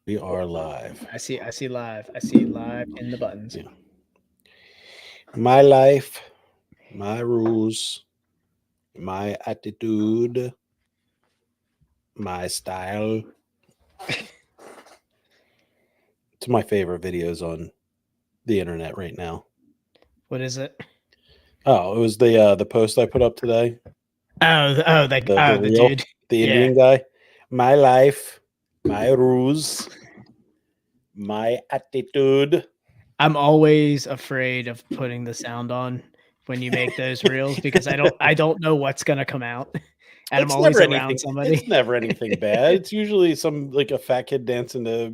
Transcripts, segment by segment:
We are live. I see live. I see live in the buttons. Yeah. My life, my rules, my attitude, my style. It's my favorite videos on the internet right now. What is it? Oh, it was the post I put up today. The The reel, dude. the Yeah. Indian guy. My life, my rules, my attitude. I'm always afraid of putting the sound on when you make those reels because I don't know what's gonna come out. And I'm It's always never around anything. It's somebody. never anything bad. It's usually some like a fat kid dancing to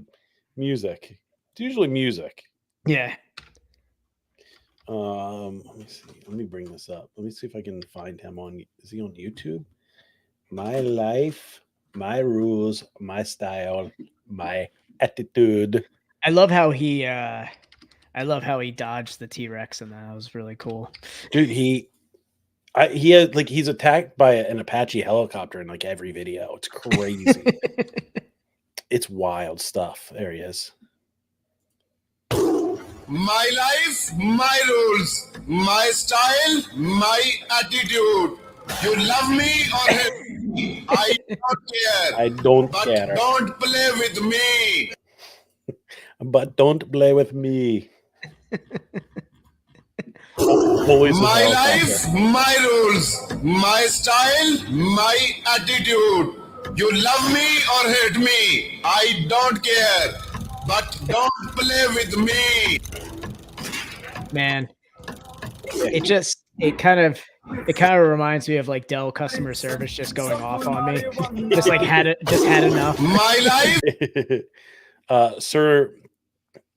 music. It's usually music. Yeah. Let me see. Let me bring this up. Let me see if I can find him on. Is he on YouTube? My life, my rules, my style, my attitude. I love how he dodged the T-Rex and that was really cool. Dude, he has like he's attacked by an Apache helicopter in like every video. It's crazy. It's wild stuff. There he is. My life, my rules, my style, my attitude. You love me or hate me, I don't care. I don't But care. don't play with me. But don't play with me. Always his My helicopter. life, my rules, my style, my attitude. You love me or hate me, I don't care. But don't play with me. Man, it kind of reminds me of like Dell customer service just going off on me. Just had enough. My life.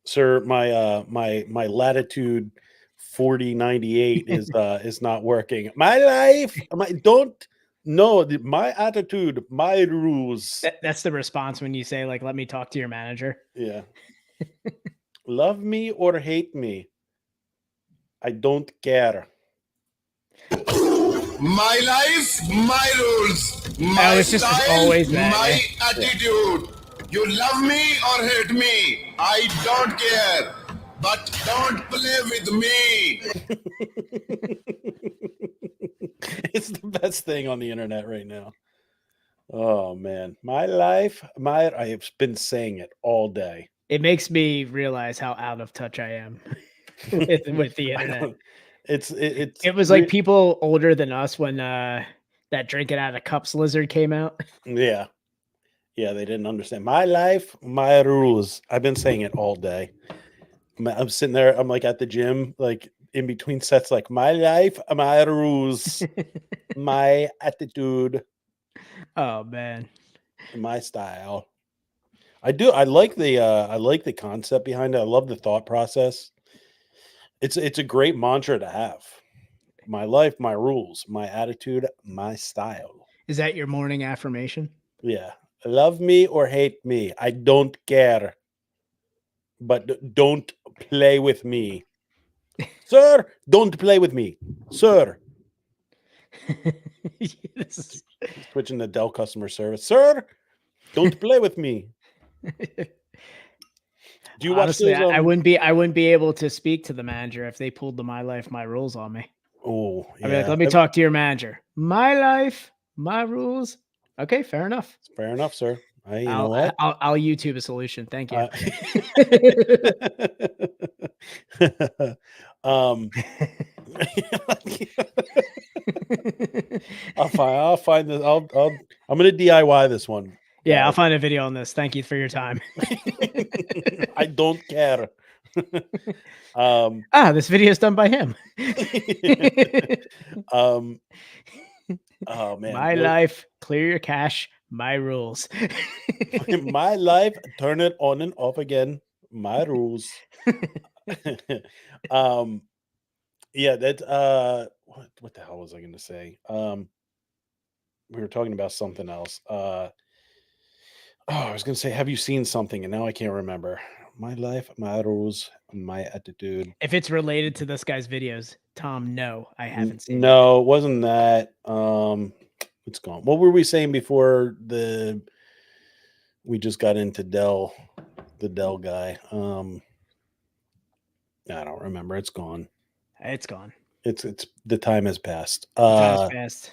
Sir, my latitude 4098 is not working. My life, my don't no my attitude, my rules. That's the response when you say like, "Let me talk to your manager." Yeah. Love me or hate me. I don't care. My life, my rules, Oh, my it's just style, always that. my Yeah. attitude. You love me or hate me, I don't care. But don't play with me. It's the best thing on the internet right now. Oh man, my life, my I have been saying it all day. It makes me realize how out of touch I am with the I internet. don't. It's It was like people older than us when that drink it out of cups lizard came out. yeah, yeah. They didn't understand my life, my rules. I've been saying it all day. I'm sitting there. I'm like at the gym, like in between sets, like my life, my rules, my attitude, Oh man. my style. I do. I like the concept behind it. I love the thought process. It's a great mantra to have. My life, my rules, my attitude, my style. Is that your morning affirmation? Yeah. Love me or hate me. I don't care. But don't play with me. Sir, don't play with me. Sir. This is- Switching to Dell customer service. Sir, don't play with me. Do you watch Honestly, those I wouldn't be able to speak to the manager if they pulled the my life, my rules on me. Oh, I'd be like, yeah. let me talk to your manager. My life, my rules. Okay, fair enough. Fair enough, sir. You know what? I'll YouTube a solution. Thank you. um I'll find this. I'm gonna DIY this one. Yeah, I'll Guys. find a video on this. Thank you for your time. I don't care. This video is done by him. um oh man. My life, clear your cache, my rules. My life, turn it on and off again. My rules. um yeah, that what the hell was I gonna say? We were talking about something else. I was gonna say, have you seen something? And now I can't remember. My life, my rules, my attitude. If it's related to this guy's videos, Tom, no, I haven't seen it. No, it wasn't that. It's gone. What were we saying before we just got into Dell? the Dell guy. I don't remember. It's gone. It's gone. It's the time has passed. Time's passed.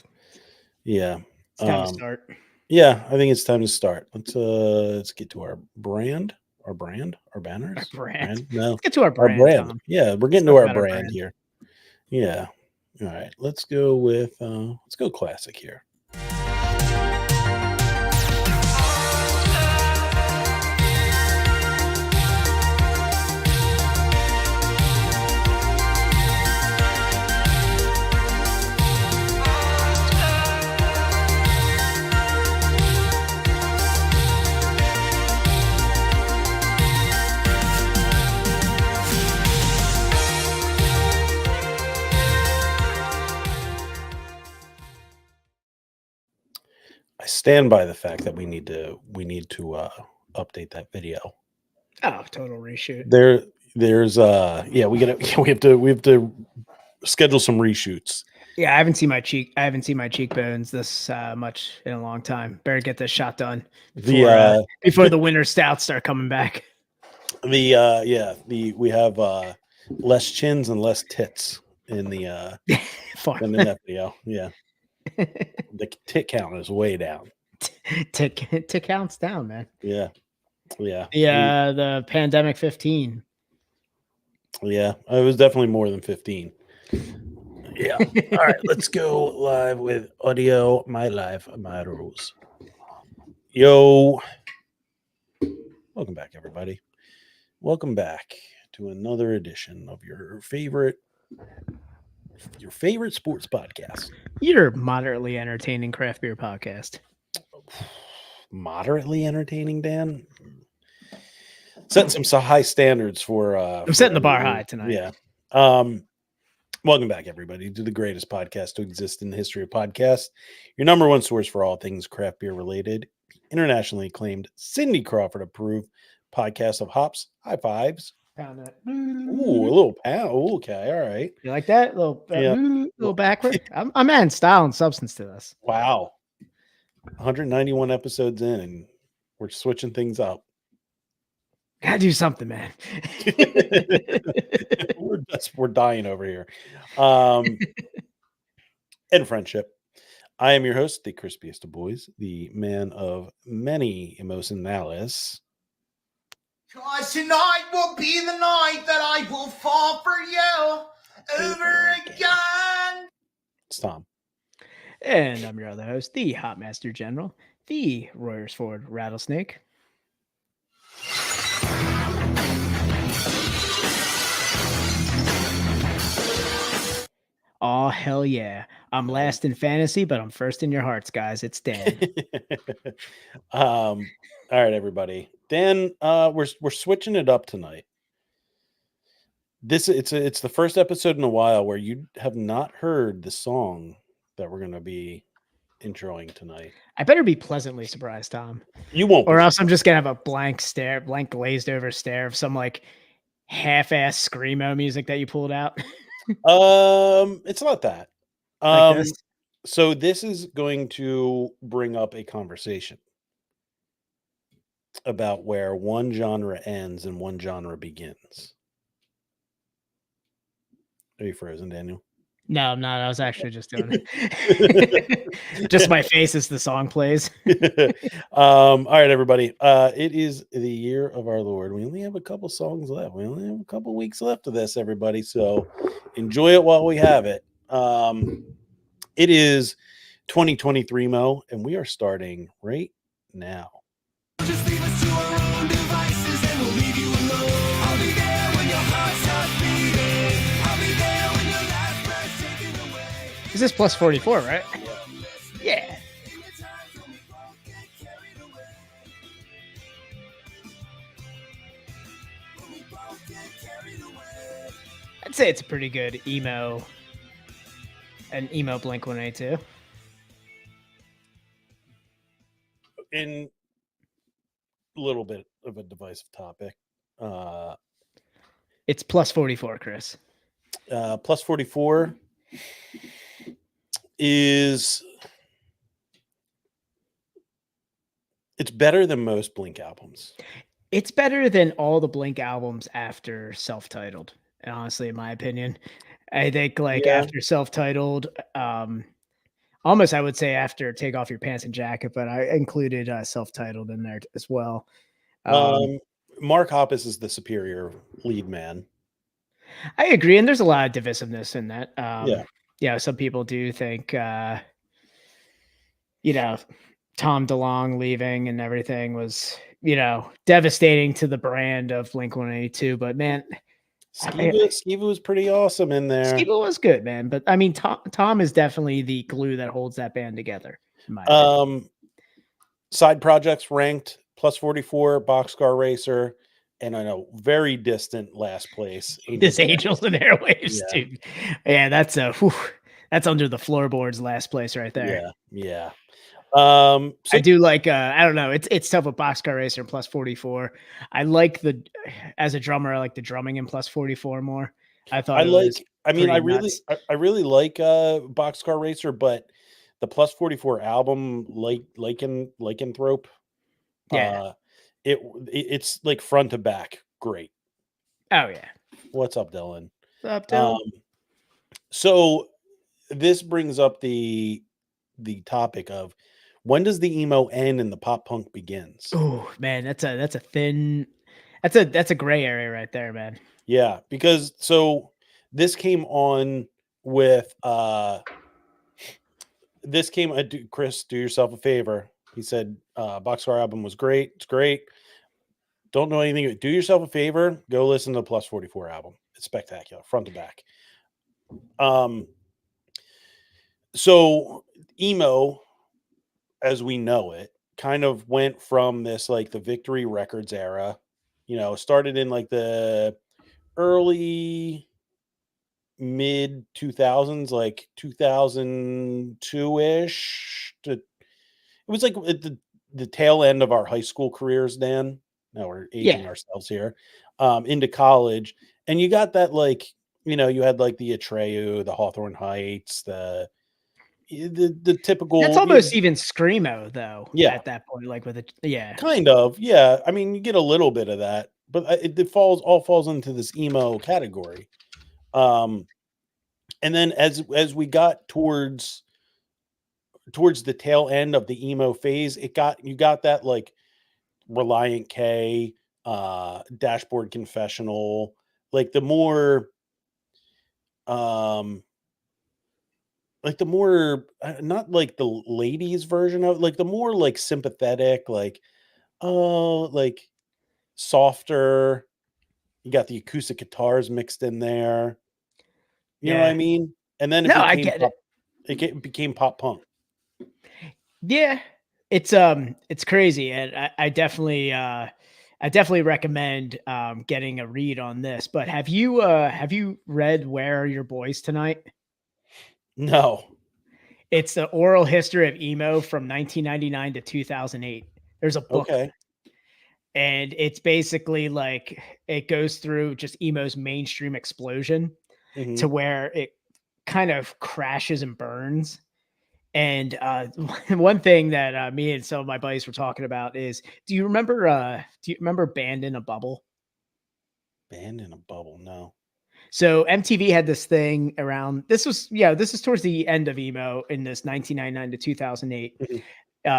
Yeah. It's time to start. Yeah, I think it's time to start. Let's get to our banners. Our brand. No, Let's get to our our brand. brand. Tom. Yeah, we're getting Let's to talk our about our brand brand. here. Yeah. All right. Let's go with let's go classic here. I stand by the fact that we need to update that video. Oh, total reshoot. There's we have to schedule some reshoots. Yeah, I haven't seen my cheekbones this much in a long time. Better get this shot done before the winter stouts start coming back. We have less chins and less tits in the in that video. Yeah. The tit count is way down. Tick counts down, man. Yeah. The pandemic 15. Yeah, it was definitely more than 15. Yeah. All right, let's go live with audio. My life, my rules. Yo. Welcome back, everybody. Welcome back to another edition of your favorite sports podcast. Your moderately entertaining craft beer podcast. Moderately entertaining, Dan. Setting some high standards for I'm setting the bar high tonight. Yeah. Welcome back, everybody, to the greatest podcast to exist in the history of podcasts. Your number one source for all things craft beer related. Internationally acclaimed, Cindy Crawford approved podcast of hops, high fives. Pound it. Ooh, a little pound. Ooh, okay, all right. You like that? Little backward. I'm adding style and substance to this. Wow. 191 episodes in, and we're switching things up. Gotta do something, man. we're dying over here. And friendship. I am your host, the crispiest of boys, the man of many emotionales. Cause tonight will be the night that I will fall for you over again. It's Tom. And I'm your other host, the Hopmaster General, the Royersford Rattlesnake. Oh, hell yeah. I'm last in fantasy, but I'm first in your hearts, guys. It's Dan. All right, everybody. Dan, we're switching it up tonight. It's the first episode in a while where you have not heard the song that we're going to be introing tonight. I better be pleasantly surprised, Tom. You won't. Or else I'm just going to have a blank glazed over stare of some like half-ass screamo music that you pulled out. It's not that. Like this? So this is going to bring up a conversation about where one genre ends and one genre begins. Are you frozen, Daniel? No, I'm not. I was actually just doing it. Just my face as the song plays. All right, everybody. It is the year of our Lord. We only have a couple songs left. We only have a couple weeks left of this, everybody. So enjoy it while we have it. It is 2023, Mo, and we are starting right now. Just leave us to our own devices and we'll leave you alone. I'll be there when your heart starts beating. I'll be there when your last breath's taken away. Is this plus 44, right? Yeah. I'd say it's a pretty good an emo Blink-182. In a little bit of a divisive topic. It's plus 44, Chris. Plus 44 is it's better than most Blink albums. It's better than all the Blink albums after Self-Titled, honestly, in my opinion. I think, like, Yeah. after Self-Titled, almost I would say after Take Off Your Pants and Jacket, but I included, Self-Titled in there as well. Mark Hoppus is the superior lead man. I agree, and there's a lot of divisiveness in that. Yeah. Yeah, some people do think, you know, Tom DeLonge leaving and everything was, devastating to the brand of Blink-182, but man, Skiba was pretty awesome in there. Skiba was good, man. But I mean, Tom is definitely the glue that holds that band together. In my opinion. Side projects ranked plus 44, Boxcar Racer, and I know very distant last place. This Angels and Airwaves, Yeah. dude. Yeah, that's that's under the floorboards last place right there. Yeah. I do like I don't know, it's tough with Boxcar Racer and plus 44. I like as a drummer, I like the drumming in plus 44 more. I really like Boxcar Racer, but the plus 44 album, Lycanthrope, yeah, it's like front to back great. Oh yeah. What's up, Dylan? What's up, Dylan? So this brings up the topic of when does the emo end and the pop punk begins? Oh man, that's a gray area right there, man. Yeah, because so this came on with Chris, do yourself a favor. He said Boxcar album was great. It's great. Don't know anything. Do yourself a favor. Go listen to the Plus 44 album. It's spectacular, front to back. So emo, as we know it, kind of went from this like the Victory Records era, started in like the early mid 2000s, like 2002-ish. It was like at the tail end of our high school careers, Dan. Now we're aging ourselves here. Into college. And you got that like, you had like the Atreyu, the Hawthorne Heights, the typical. That's almost even screamo though. Yeah, at that point, like with it, kind of. Yeah, I mean, you get a little bit of that, but it falls into this emo category. And then as we got towards the tail end of the emo phase, you got that like Reliant K, Dashboard Confessional, like the more not like the ladies version of like the more like sympathetic, like like softer. You got the acoustic guitars mixed in there. You know what I mean? And then I get it. It became pop punk. Yeah, it's crazy, and I definitely recommend getting a read on this. But have you read Where Are Your Boys Tonight? No. It's the oral history of emo from 1999 to 2008. There's a book. Okay. And it's basically like it goes through just emo's mainstream explosion to where it kind of crashes and burns. And one thing that me and some of my buddies were talking about is, do you remember Band in a Bubble? Band in a Bubble, no. So MTV had this thing around, this is towards the end of emo in this 1999 to 2008.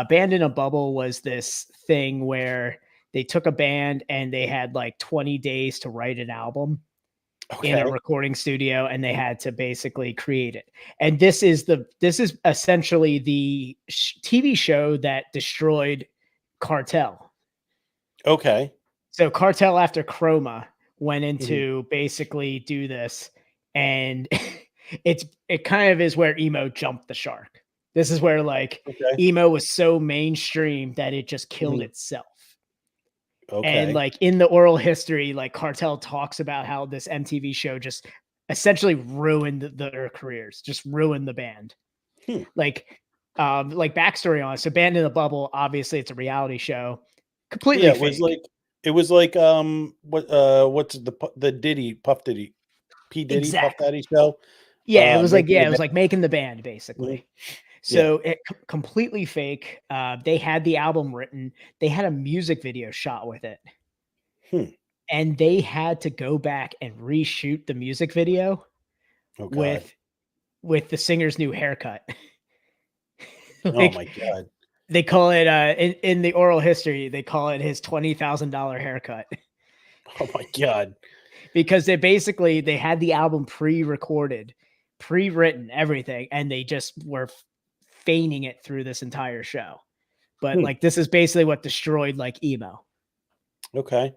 Band in a Bubble was this thing where they took a band and they had like 20 days to write an album in a recording studio, and they had to basically create it. And this is essentially the TV show that destroyed Cartel. Okay. So Cartel after Chroma went into basically do this, and it kind of is where emo jumped the shark. This is where like emo was so mainstream that it just killed itself. Okay. And like in the oral history, like Cartel talks about how this MTV show just essentially ruined their careers, just ruined the band. Like backstory on it. So Band in a Bubble, obviously it's a reality show. Completely it fake. was like what's the Diddy, Puff Diddy, P Diddy, Puff Daddy show? Yeah, it was like making the band basically. So it completely fake. They had the album written. They had a music video shot with it. And they had to go back and reshoot the music video Oh God. with the singer's new haircut. Oh Like, my God. they call it in the oral history, they call it his $20,000 haircut. Oh my God. Because they had the album pre-recorded, pre-written, everything, and they just were feigning it through this entire show. But like, this is basically what destroyed like emo. Okay.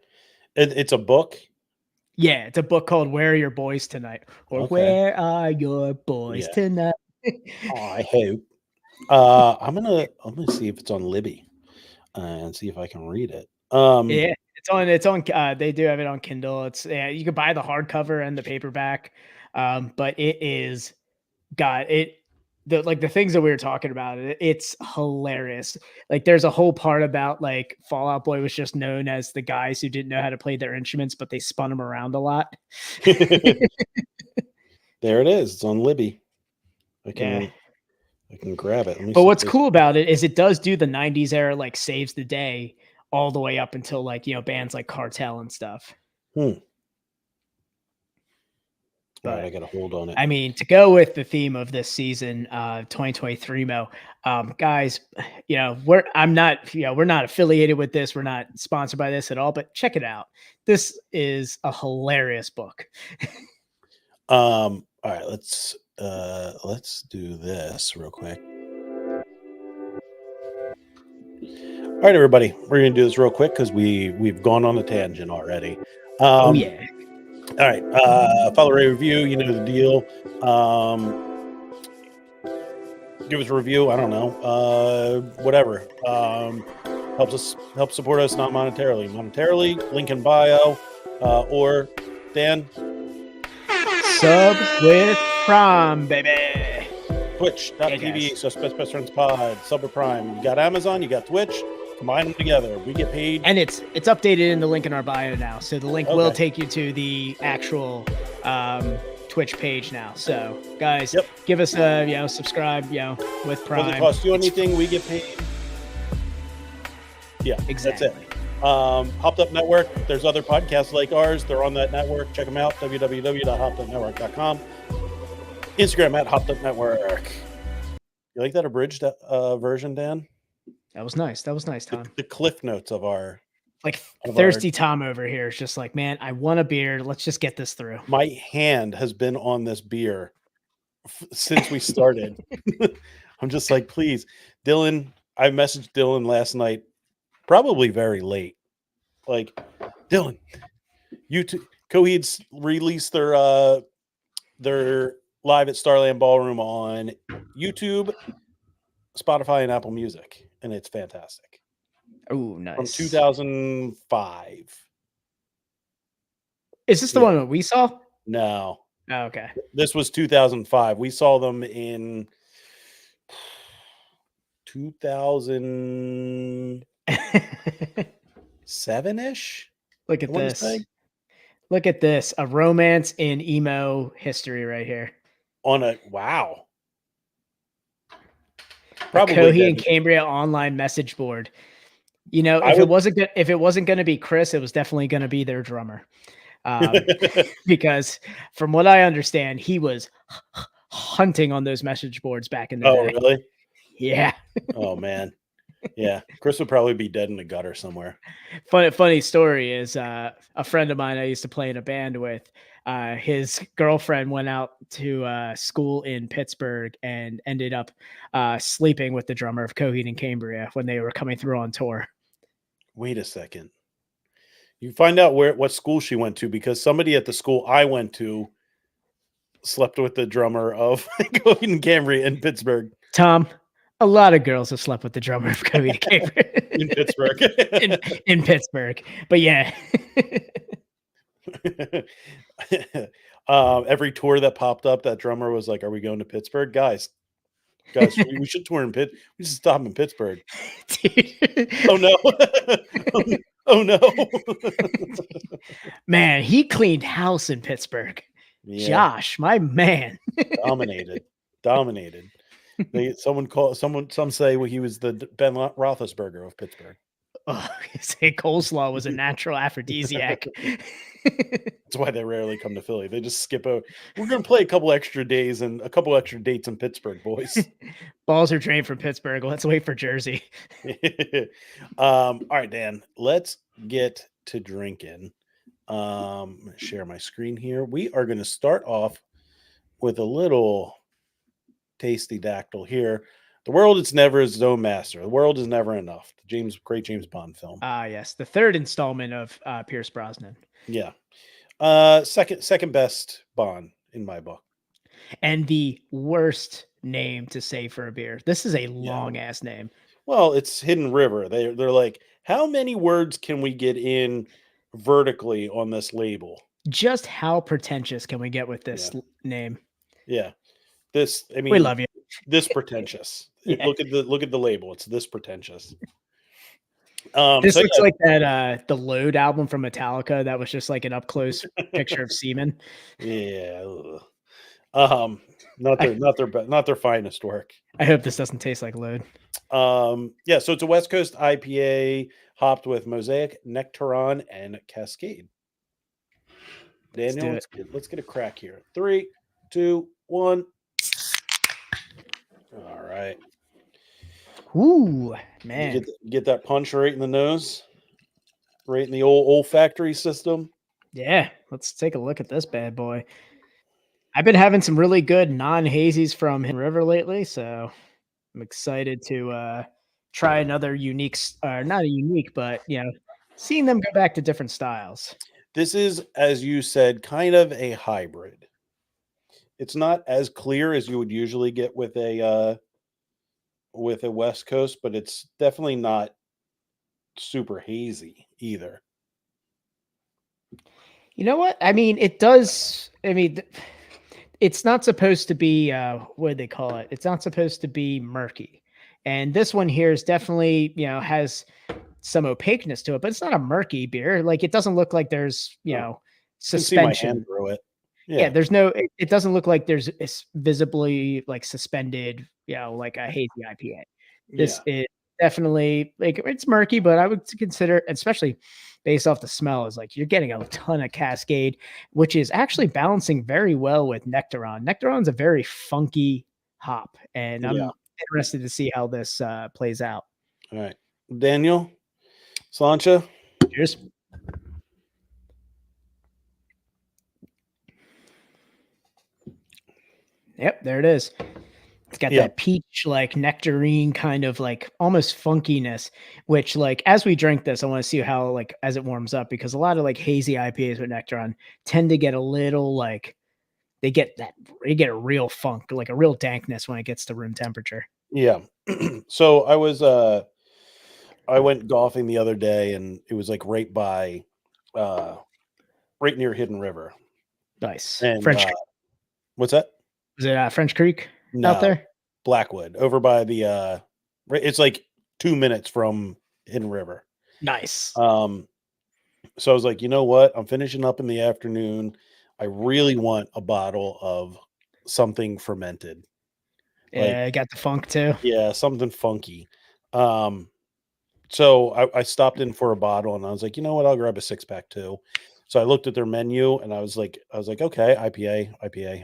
It's a book. Yeah, it's a book called "Where Are Your Boys Tonight?" or Okay. "Where Are Your Boys Yeah. Tonight?" Oh, I hope. I'm gonna see if it's on Libby and see if I can read it. Yeah, it's on. They do have it on Kindle. It's you can buy the hardcover and the paperback, but it is got it. The things that we were talking about, it's hilarious. Like, there's a whole part about like Fall Out Boy was just known as the guys who didn't know how to play their instruments, but they spun them around a lot. There it is. It's on Libby. I can grab it. Let me But see what's if cool about it does do the 90s era, like saves the day all the way up until like, bands like Cartel and stuff. All right, I got to hold on it. I mean, to go with the theme of this season, 2023 Mo, guys, we're not affiliated with this. We're not sponsored by this at all, but check it out. This is a hilarious book. All right, let's do this real quick. All right, everybody, we're gonna do this real quick because we've gone on a tangent already. Oh yeah. All right, follow, rate, review. You know the deal. Give us a review. I don't know. Whatever. Help support us, not monetarily. Monetarily, link in bio. Or Dan. Sub with Prime, baby. Twitch.tv, so Best Friends Pod, Sub with Prime. You got Amazon, you got Twitch. Combine them together. We get paid. And it's updated in the link in our bio now. So the link will take you to the actual Twitch page now. So guys, give us a subscribe, with Prime. Doesn't cost you anything. We get paid. Yeah, exactly. That's it. Hopped Up Network. There's other podcasts like ours. They're on that network. Check them out. www.hoppedupnetwork.com. Instagram at Hopped Up Network. You like that abridged version, Dan? That was nice. Tom. The cliff notes of our thirsty Tom over here is just like, man, I want a beer. Let's just get this through. My hand has been on this beer since we started. I'm just like, please, Dylan. I messaged Dylan last night, probably very late. Like, Dylan, YouTube Coheed's released their live at Starland Ballroom on YouTube, Spotify, and Apple Music, and it's fantastic. Oh, nice. From 2005. Is this the one that we saw? No. Oh, okay. This was 2005. We saw them in 2007-ish. Look at this. Look at this. A romance in emo history right here. Wow. Probably Coheed and Cambria online message board. If it wasn't going to be Chris, it was definitely going to be their drummer. Because from what I understand, he was hunting on those message boards back in the day. Oh, really? Yeah. Oh, man. Yeah. Chris would probably be dead in the gutter somewhere. Funny story is a friend of mine I used to play in a band with, his girlfriend went out to school in Pittsburgh and ended up sleeping with the drummer of Coheed and Cambria when they were coming through on tour. Wait a second. You find out what school she went to, because somebody at the school I went to slept with the drummer of Coheed and Cambria in Pittsburgh. Tom, a lot of girls have slept with the drummer of Coheed and Cambria in Pittsburgh. in Pittsburgh, but yeah. Every tour that popped up, that drummer was like, "Are we going to Pittsburgh, guys? We should tour in Pitt. We should stop in Pittsburgh." Oh no! Oh no! Man, he cleaned house in Pittsburgh. Yeah. Josh, my man, dominated. Some say he was the Ben Roethlisberger of Pittsburgh. Oh, say coleslaw was a natural aphrodisiac. That's why they rarely come to Philly. They just skip out. We're going to play a couple extra days and a couple extra dates in Pittsburgh, boys. Balls are trained from Pittsburgh. Let's wait for Jersey. All right, Dan, let's get to drinking. I'm going to share my screen here. We are going to start off with a little tasty dactyl here. The world is never its own master. The world is never enough. The great James Bond film. Ah, yes, the third installment of Pierce Brosnan, Yeah. Second best Bond in my book. and the worst name to say for a beer. This is a long ass name. Well, it's Hidden River. They're like, how many words can we get in vertically on this label? Just how pretentious can we get with this name? Yeah. This, I mean, We love you. This pretentious. Yeah. Look at the label. It's this pretentious. This so looks yeah, like the Load album from Metallica. That was just like an up close picture of semen. yeah. Ugh. Not their finest work. I hope this doesn't taste like Load. Yeah, so it's a West Coast IPA hopped with Mosaic, Nectaron, and Cascade. Daniel, let's get a crack here. 3, 2, 1. All right. Ooh, man. You get that punch right in the nose, right in the old olfactory system. Yeah, let's take a look at this bad boy. I've been having some really good non-hazies from Hidden River lately, so I'm excited to try another unique, not a unique, but seeing them go back to different styles. This is, as you said, kind of a hybrid. It's not as clear as you would usually get with a West Coast, but it's definitely not super hazy either. You know what? I mean, it does. I mean, it's not supposed to be, what do they call it? It's not supposed to be murky. And this one here is definitely, has some opaqueness to it, but it's not a murky beer. Like, it doesn't look like there's, suspension. Hand through it. Yeah, there's no, it doesn't look like it's visibly like suspended, like a hazy IPA. This is definitely like, it's murky, but I would consider, especially based off the smell, is like you're getting a ton of Cascade, which is actually balancing very well with Nectaron. Nectaron's a very funky hop, and I'm interested to see how this plays out. All right, Daniel, Sancha, Cheers. Yep, there it is. It's got that peach, like nectarine kind of like almost funkiness, which like as we drink this, I want to see how like as it warms up, because a lot of like hazy IPAs with Nectaron tend to get a little like they get a real funk, like a real dankness when it gets to room temperature. Yeah. So I went golfing the other day, and it was like right near Hidden River. Nice. And French. What's that? Is it French Creek No, out there? Blackwood, over by the it's like 2 minutes from Hidden River. Nice. So I was like, you know what? I'm finishing up in the afternoon. I really want a bottle of something fermented. Yeah, I got the funk too. Yeah, something funky. So I stopped in for a bottle, and I was like, you know what? I'll grab a 6-pack too. So I looked at their menu, and I was like, okay, IPA, okay,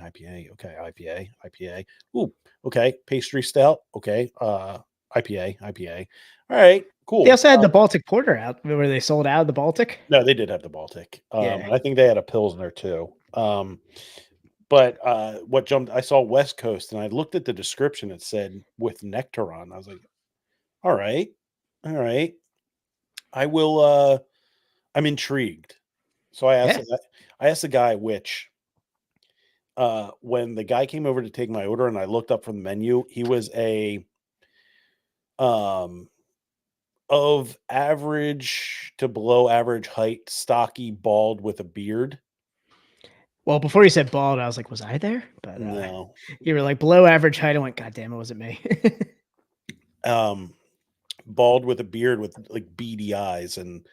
IPA. Ooh, okay, pastry stout. Okay, IPA. All right, cool. They also had the Baltic Porter out. Were they sold out of the Baltic? No, they did have the Baltic. And I think they had a Pilsner too. But what jumped, I saw West Coast, and I looked at the description. It said with Nectaron. I was like, all right. I will. I'm intrigued. So I asked the guy which. When the guy came over to take my order, and I looked up from the menu, he was a of average to below average height, stocky, bald with a beard. Well, before you said bald, I was like, was I there? But No. You were like below average height. I went, God damn, it wasn't me. Bald with a beard with like beady eyes, and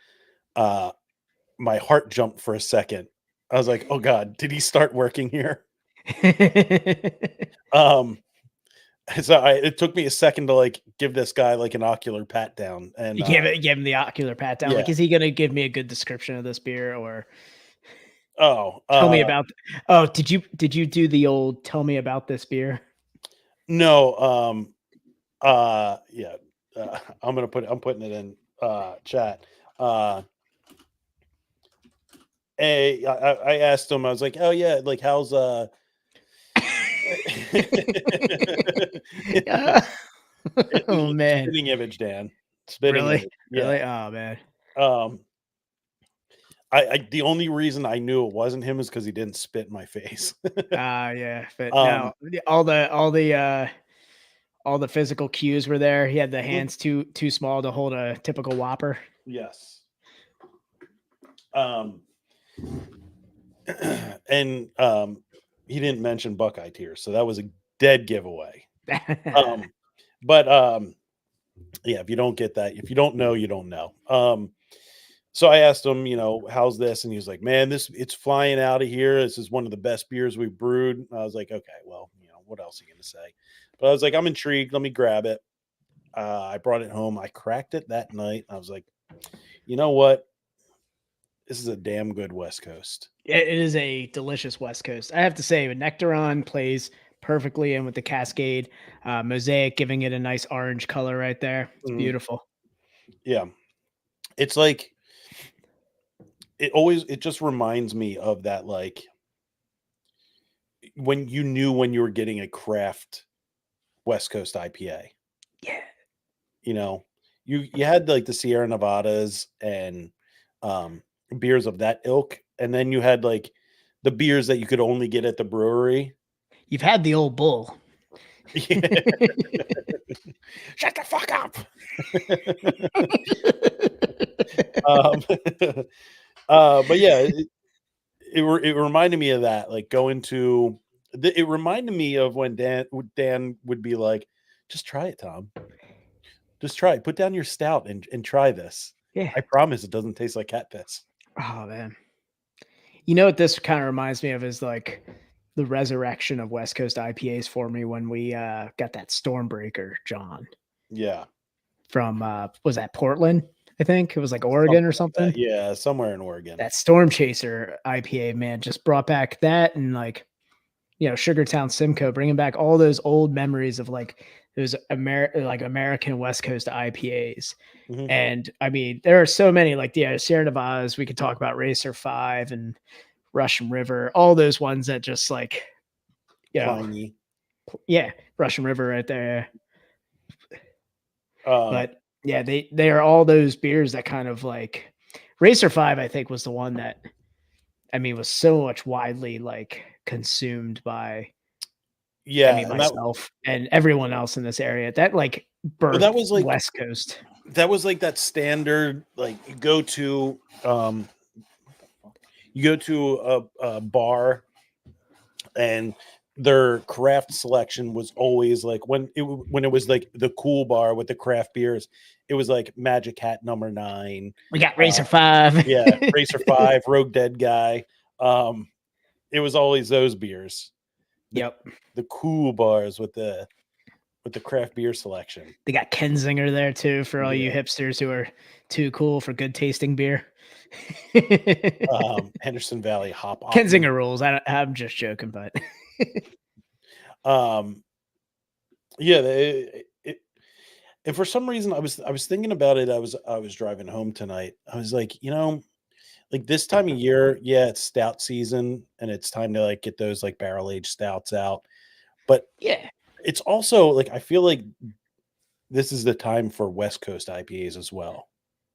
my heart jumped for a second. I was like, oh God, did he start working here? So it took me a second to like give this guy like an ocular pat down, and You give him the ocular pat down. Like, yeah. is he gonna give me a good description of this beer, or Oh, tell me about? Oh, did you do the old tell me about this beer? no, yeah, I'm putting it in chat. I asked him, I was like, oh yeah, like how's Oh man, spitting image, Dan. Spitting really? image. Yeah. Really? Oh man. Um, I the only reason I knew it wasn't him is because he didn't spit in my face. Yeah, but Um, no, all the physical cues were there. He had the hands too small to hold a typical Whopper. yes. And he didn't mention Buckeye Tears, so that was a dead giveaway. But yeah, if you don't get that, if you don't know, you don't know. So I asked him, you know, how's this? And he was like, man, it's flying out of here. This is one of the best beers we've brewed. And I was like, okay, well, you know, what else are you going to say? But I was like, I'm intrigued. Let me grab it. I brought it home. I cracked it that night. I was like, you know what? This is a damn good West Coast. It is a delicious West Coast. I have to say, Nectaron plays perfectly in with the Cascade. Mosaic giving it a nice orange color right there. It's beautiful. Yeah. It's like, it just reminds me of that, like when you knew when you were getting a craft West Coast IPA. Yeah. You know, you had like the Sierra Nevadas and beers of that ilk, and then you had like the beers that you could only get at the brewery. You've had the old bull. Shut the fuck up. But yeah, it reminded me of that, like going to it reminded me of when Dan would be like, just try it, Tom. Just try it. Put down your stout and try this. Yeah. I promise it doesn't taste like cat piss. Oh man. You know what this kind of reminds me of is like the resurrection of West Coast IPAs for me when we got that Stormbreaker, John. Yeah. From was that Portland? I think it was like Oregon or something. Like yeah, somewhere in Oregon. That Storm Chaser IPA, man, just brought back that, and like, you know, Sugartown Simcoe, bringing back all those old memories of like those American West Coast IPAs. Mhm. And I mean, there are so many, like the Sierra Nevadas. We could talk about Racer 5 and Russian River, all those ones that just like, you know, Pliny. yeah, Russian River right there. Um, But yeah, they are all those beers that kind of like Racer 5, I think, was the one that, I mean, was so much widely like consumed by yeah, I mean, and myself and everyone else in this area. That like birthed that was like West Coast. that was like that standard, like you go to a bar and their craft selection was always like when it was like the cool bar with the craft beers, it was like Magic Hat number 9. We got Racer 5. Yeah, Racer 5, Rogue Dead Guy. It was always those beers. Yep. The cool bars with the craft beer selection. They got Kenzinger there too for all you Yeah. hipsters who are too cool for good tasting beer. Henderson Valley Hop. Kenzinger rules. I'm just joking, but Yeah, and for some reason I was thinking about it. I was driving home tonight. I was like, you know, like this time of year, yeah, it's stout season and it's time to like get those like barrel aged stouts out. But yeah, it's also like I feel like this is the time for West Coast IPAs as well.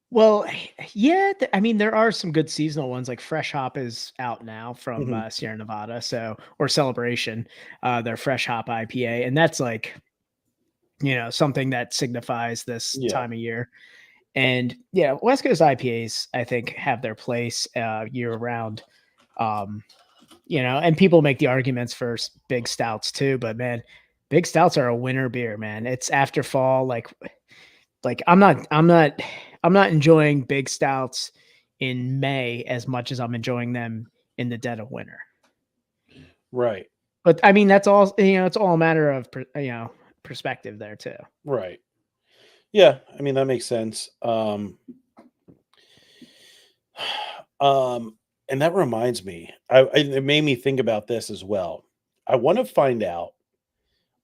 well, yeah. I mean, there are some good seasonal ones. Like Fresh Hop is out now from Mhm. Sierra Nevada, or Celebration, their Fresh Hop IPA, and that's like, you know, something that signifies this Yeah. time of year. And yeah, West Coast IPAs, I think, have their place year round. You know, and people make the arguments for big stouts too, but man, big stouts are a winter beer, man. It's after fall, like I'm not enjoying big stouts in May as much as I'm enjoying them in the dead of winter. Right. But I mean, that's all, you know, it's all a matter of, you know, perspective there too. Right. Yeah, I mean that makes sense. And that reminds me, it made me think about this as well. I want to find out.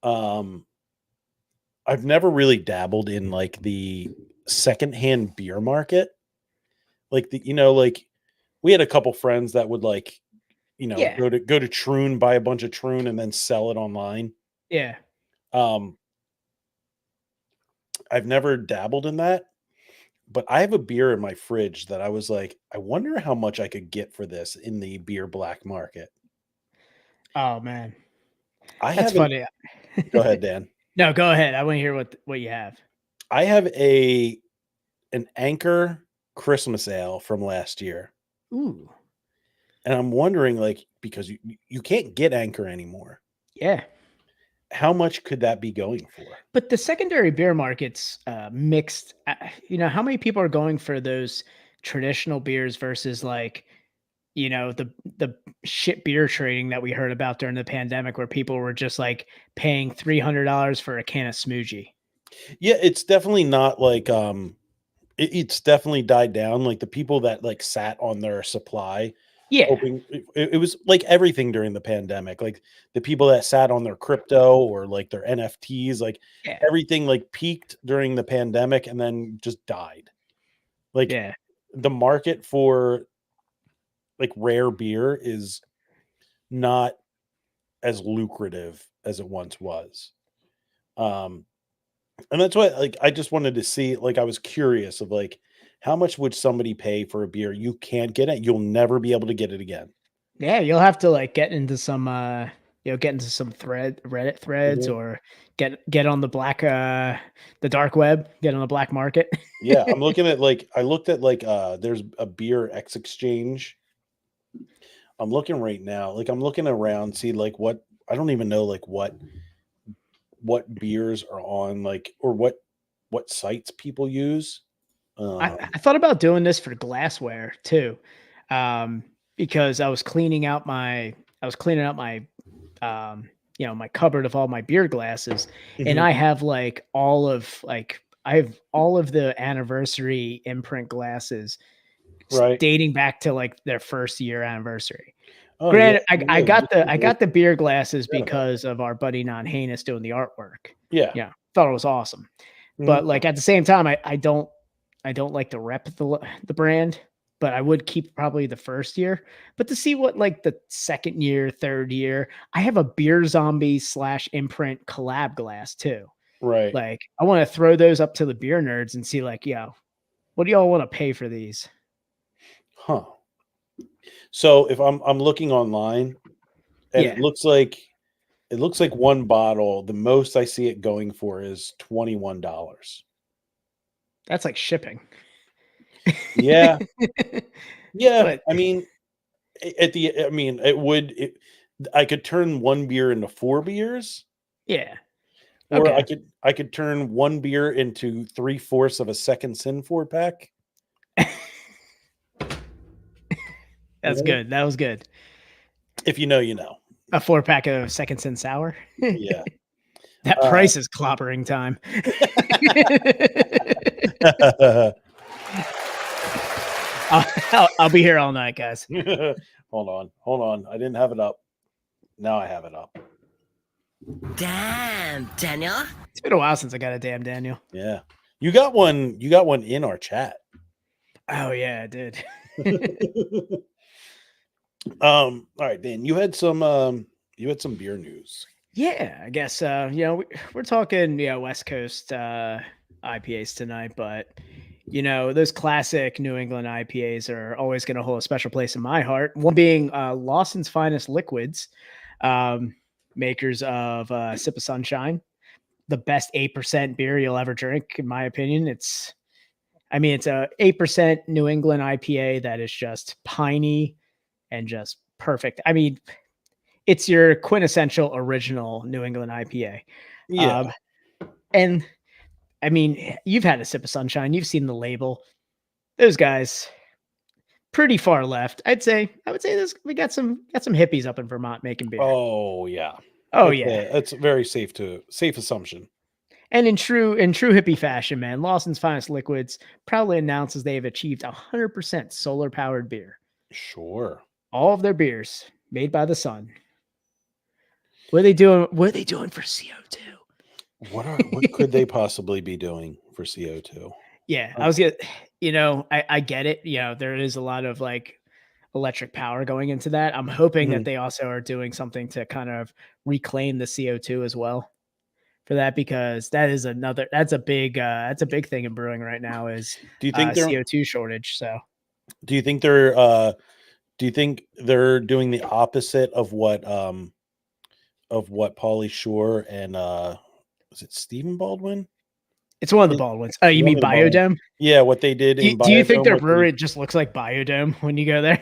Um, I've never really dabbled in like the secondhand beer market, like like we had a couple friends that would like, Yeah. go to Troon, buy a bunch of Troon, and then sell it online. Yeah. Um, I've never dabbled in that. But I have a beer in my fridge that I was like, I wonder how much I could get for this in the beer black market. Oh man. I That's haven't. funny. Go ahead, Dan. No, go ahead. I want to hear what you have. I have an Anchor Christmas ale from last year, Ooh. and I'm wondering, like, because you can't get Anchor anymore, Yeah. how much could that be going for? But the secondary beer market's mixed. How many people are going for those traditional beers versus like, the shit beer trading that we heard about during the pandemic, where people were just like paying $300 for a can of smoothie. Yeah, it's definitely not like it's definitely died down. Like the people that like sat on their supply Yeah. hoping it was like everything during the pandemic, like the people that sat on their crypto or like their NFTs, like Yeah. everything like peaked during the pandemic and then just died. Like Yeah. the market for like rare beer is not as lucrative as it once was. And that's why like I just wanted to see, like I was curious of like how much would somebody pay for a beer you can't get it, you'll never be able to get it again. Yeah. You'll have to like get into some Reddit threads, Mhm. or get on the the dark web, get on the black market. Yeah, I'm looking at like I looked at like there's a beer X exchange. I'm looking right now. Like I'm looking around, see like what I don't even know like what beers are on like or what sites people use. I thought about doing this for glassware too, because I was cleaning out my my cupboard of all my beer glasses, and Mhm. I have I have all of the anniversary imprint glasses Right. dating back to like their first year anniversary. Oh yeah. Granted, I got the beer glasses Forgot about because of our buddy Non Heinous doing the artwork. Yeah. Yeah, thought it was awesome. Mhm. But like at the same time, I don't like to rep the brand, but I would keep probably the first year. But to see what like the second year, third year, I have a Beer Zombie / imprint collab glass too. Right. Like I want to throw those up to the beer nerds and see like, what do y'all want to pay for these? Huh. So if I'm looking online and Yeah. it looks like one bottle, the most I see it going for is $21. That's like shipping. Yeah. Yeah. But I mean, I could turn one beer into 4 beers, yeah. or Okay. I could turn one beer into 3/4 of a Second Sin 4-pack. That's good. That was good. If you know, you know. A 4-pack of Second Sin Sour. Yeah. That price is clobbering time. I'll be here all night, guys. Hold on. I didn't have it up. Now I have it up. Damn, Daniel. It's been a while since I got a damn Daniel. Yeah. You got one in our chat. Oh yeah, I did. All right, Dan, you had some beer news. Yeah, I guess we're talking West Coast IPAs tonight, but those classic New England IPAs are always going to hold a special place in my heart. One being Lawson's Finest Liquids, makers of Sip of Sunshine, the best 8% beer you'll ever drink, in my opinion. It's a 8% New England IPA that is just piney and just perfect. I mean, it's your quintessential original New England IPA. Yeah. And I mean, you've had a Sip of Sunshine. You've seen the label. Those guys, pretty far left. I would say we got some hippies up in Vermont making beer. Oh yeah. Oh yeah. That's a very safe assumption. And in true hippie fashion, man, Lawson's Finest Liquids proudly announces they have achieved 100% solar powered beer. Sure. All of their beers made by the sun. What are they doing? What are they doing for CO2? What could they possibly be doing for CO2? Yeah, I was gonna, I get it. There is a lot of like electric power going into that. I'm hoping that they also are doing something to kind of reclaim the CO2 as well for that, because that's a big thing in brewing right now is Do you think CO2 shortage. So do you think they're doing the opposite of what Pauly Shore and was it Stephen Baldwin? it's one of the Baldwins. Oh, you mean Biodome? Yeah, what they did in Biodome. Do you think their brewery just looks like Biodome when you go there?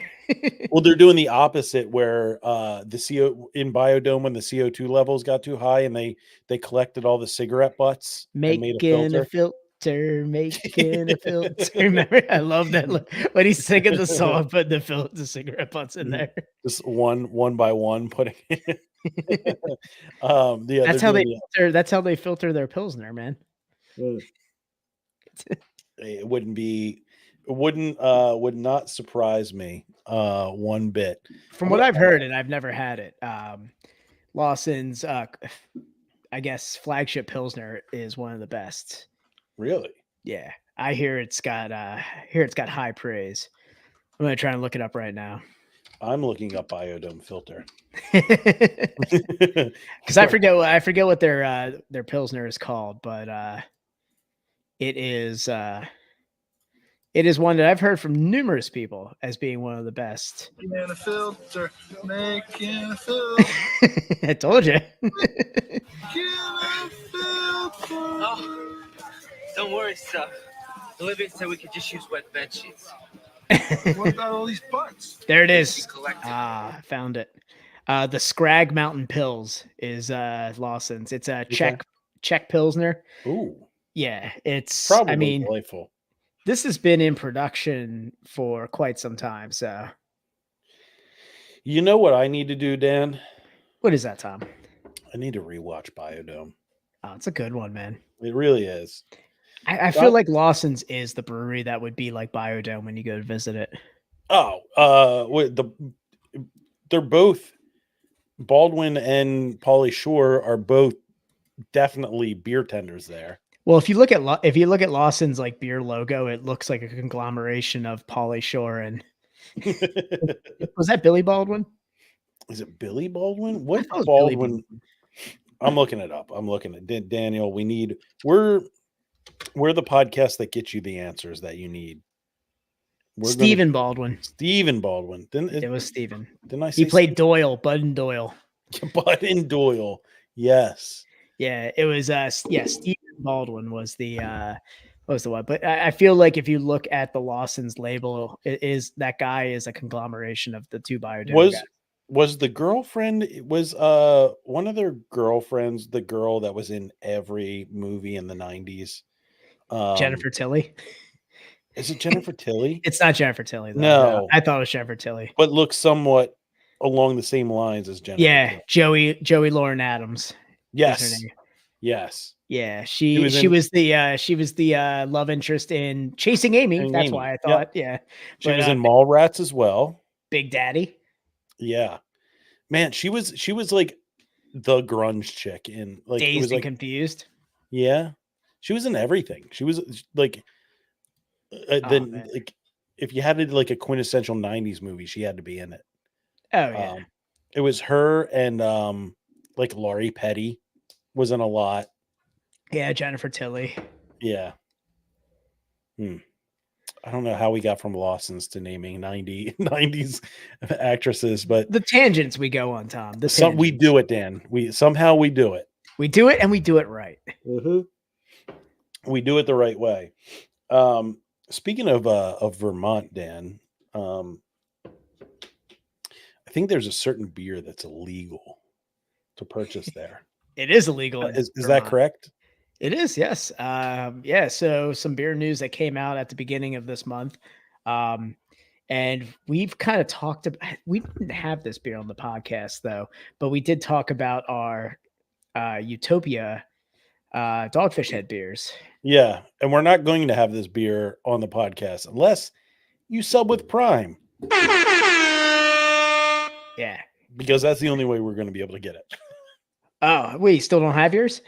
Well, they're doing the opposite where in Biodome, when the CO2 levels got too high and they collected all the cigarette butts and made a filter. Making a filter. Remember, I love that when he's singing the song, putting the cigarette butts in there. Just one by one, putting it. That's how they filter their Pilsner, man. It would not surprise me one bit. From what I've heard, and I've never had it, Lawson's I guess flagship Pilsner is one of the best. Really? Yeah. I hear it's got high praise. I'm gonna try and look it up right now. I'm looking up Biodome filter. Because I forget what their Pilsner is called, but it is one that I've heard from numerous people as being one of the best. Making a filter, making a filter. I told you. Oh, don't worry, Stuff. Olivia said we could just use wet bed sheets. What about all these butts? There it She is. collected. Found it. The Scrag Mountain Pils is Lawson's. It's a Czech Pilsner. Ooh, Yeah, it's probably delightful. This has been in production for quite some time. So, you know what I need to do, Dan? what is that, Tom? I need to rewatch Biodome. Oh, it's a good one, man. It really is. I feel like Lawson's is the brewery that would be like Biodome when you go to visit it. They're both Baldwin and Pauly Shore are both definitely beer tenders there. Well, if you look at Lawson's like beer logo, it looks like a conglomeration of Pauly Shore and was that Billy Baldwin? Is it Billy Baldwin? What thought it was Billy Baldwin? I'm looking it up. I'm looking at Daniel. We're the podcast that gets you the answers that you need. Stephen Baldwin. Stephen Baldwin. It was Stephen. Didn't I say he played Doyle, Bud and Doyle. Bud and Doyle? Yes. Yeah, it was. Stephen Baldwin was the one. But I feel like if you look at the Lawson's label, that guy is a conglomeration of the two Biodome guys. Was the girlfriend one of their girlfriends the girl that was in every movie in the 90s? Jennifer Tilly. Is it Jennifer Tilly? It's not Jennifer Tilly, though. No. I thought it was Jennifer Tilly. But looks somewhat along the same lines as Jennifer. Yeah, Tilly. Joey Lauren Adams. Yes. Yes. Yeah, she was the love interest in Chasing Amy. That's why I thought. Yep. Yeah. She was in Mallrats as well. Big Daddy. Yeah. Man, she was like the grunge chick in like Dazed and Confused. Yeah. She was in everything. She was like like if you had like a quintessential 90s movie, she had to be in it. Oh yeah. It was her and like Laurie Petty was in a lot. Yeah, Jennifer Tilly. Yeah. I don't know how we got from Lawson's to naming 90s actresses, but the tangents we go on, Tom. We do it, Dan. We do it. We do it, and we do it right. Mm-hmm. We do it the right way. Speaking of Vermont, Dan, I think there's a certain beer that's illegal to purchase there. It is illegal. Is that correct? It is, yes. So some beer news that came out at the beginning of this month. And we've kind of talked about, we didn't have this beer on the podcast though, but we did talk about our Utopia Dogfish Head beers. Yeah, and we're not going to have this beer on the podcast unless you sub with Prime, Yeah. because that's the only way we're going to be able to get it. Oh, wait, you still don't have yours?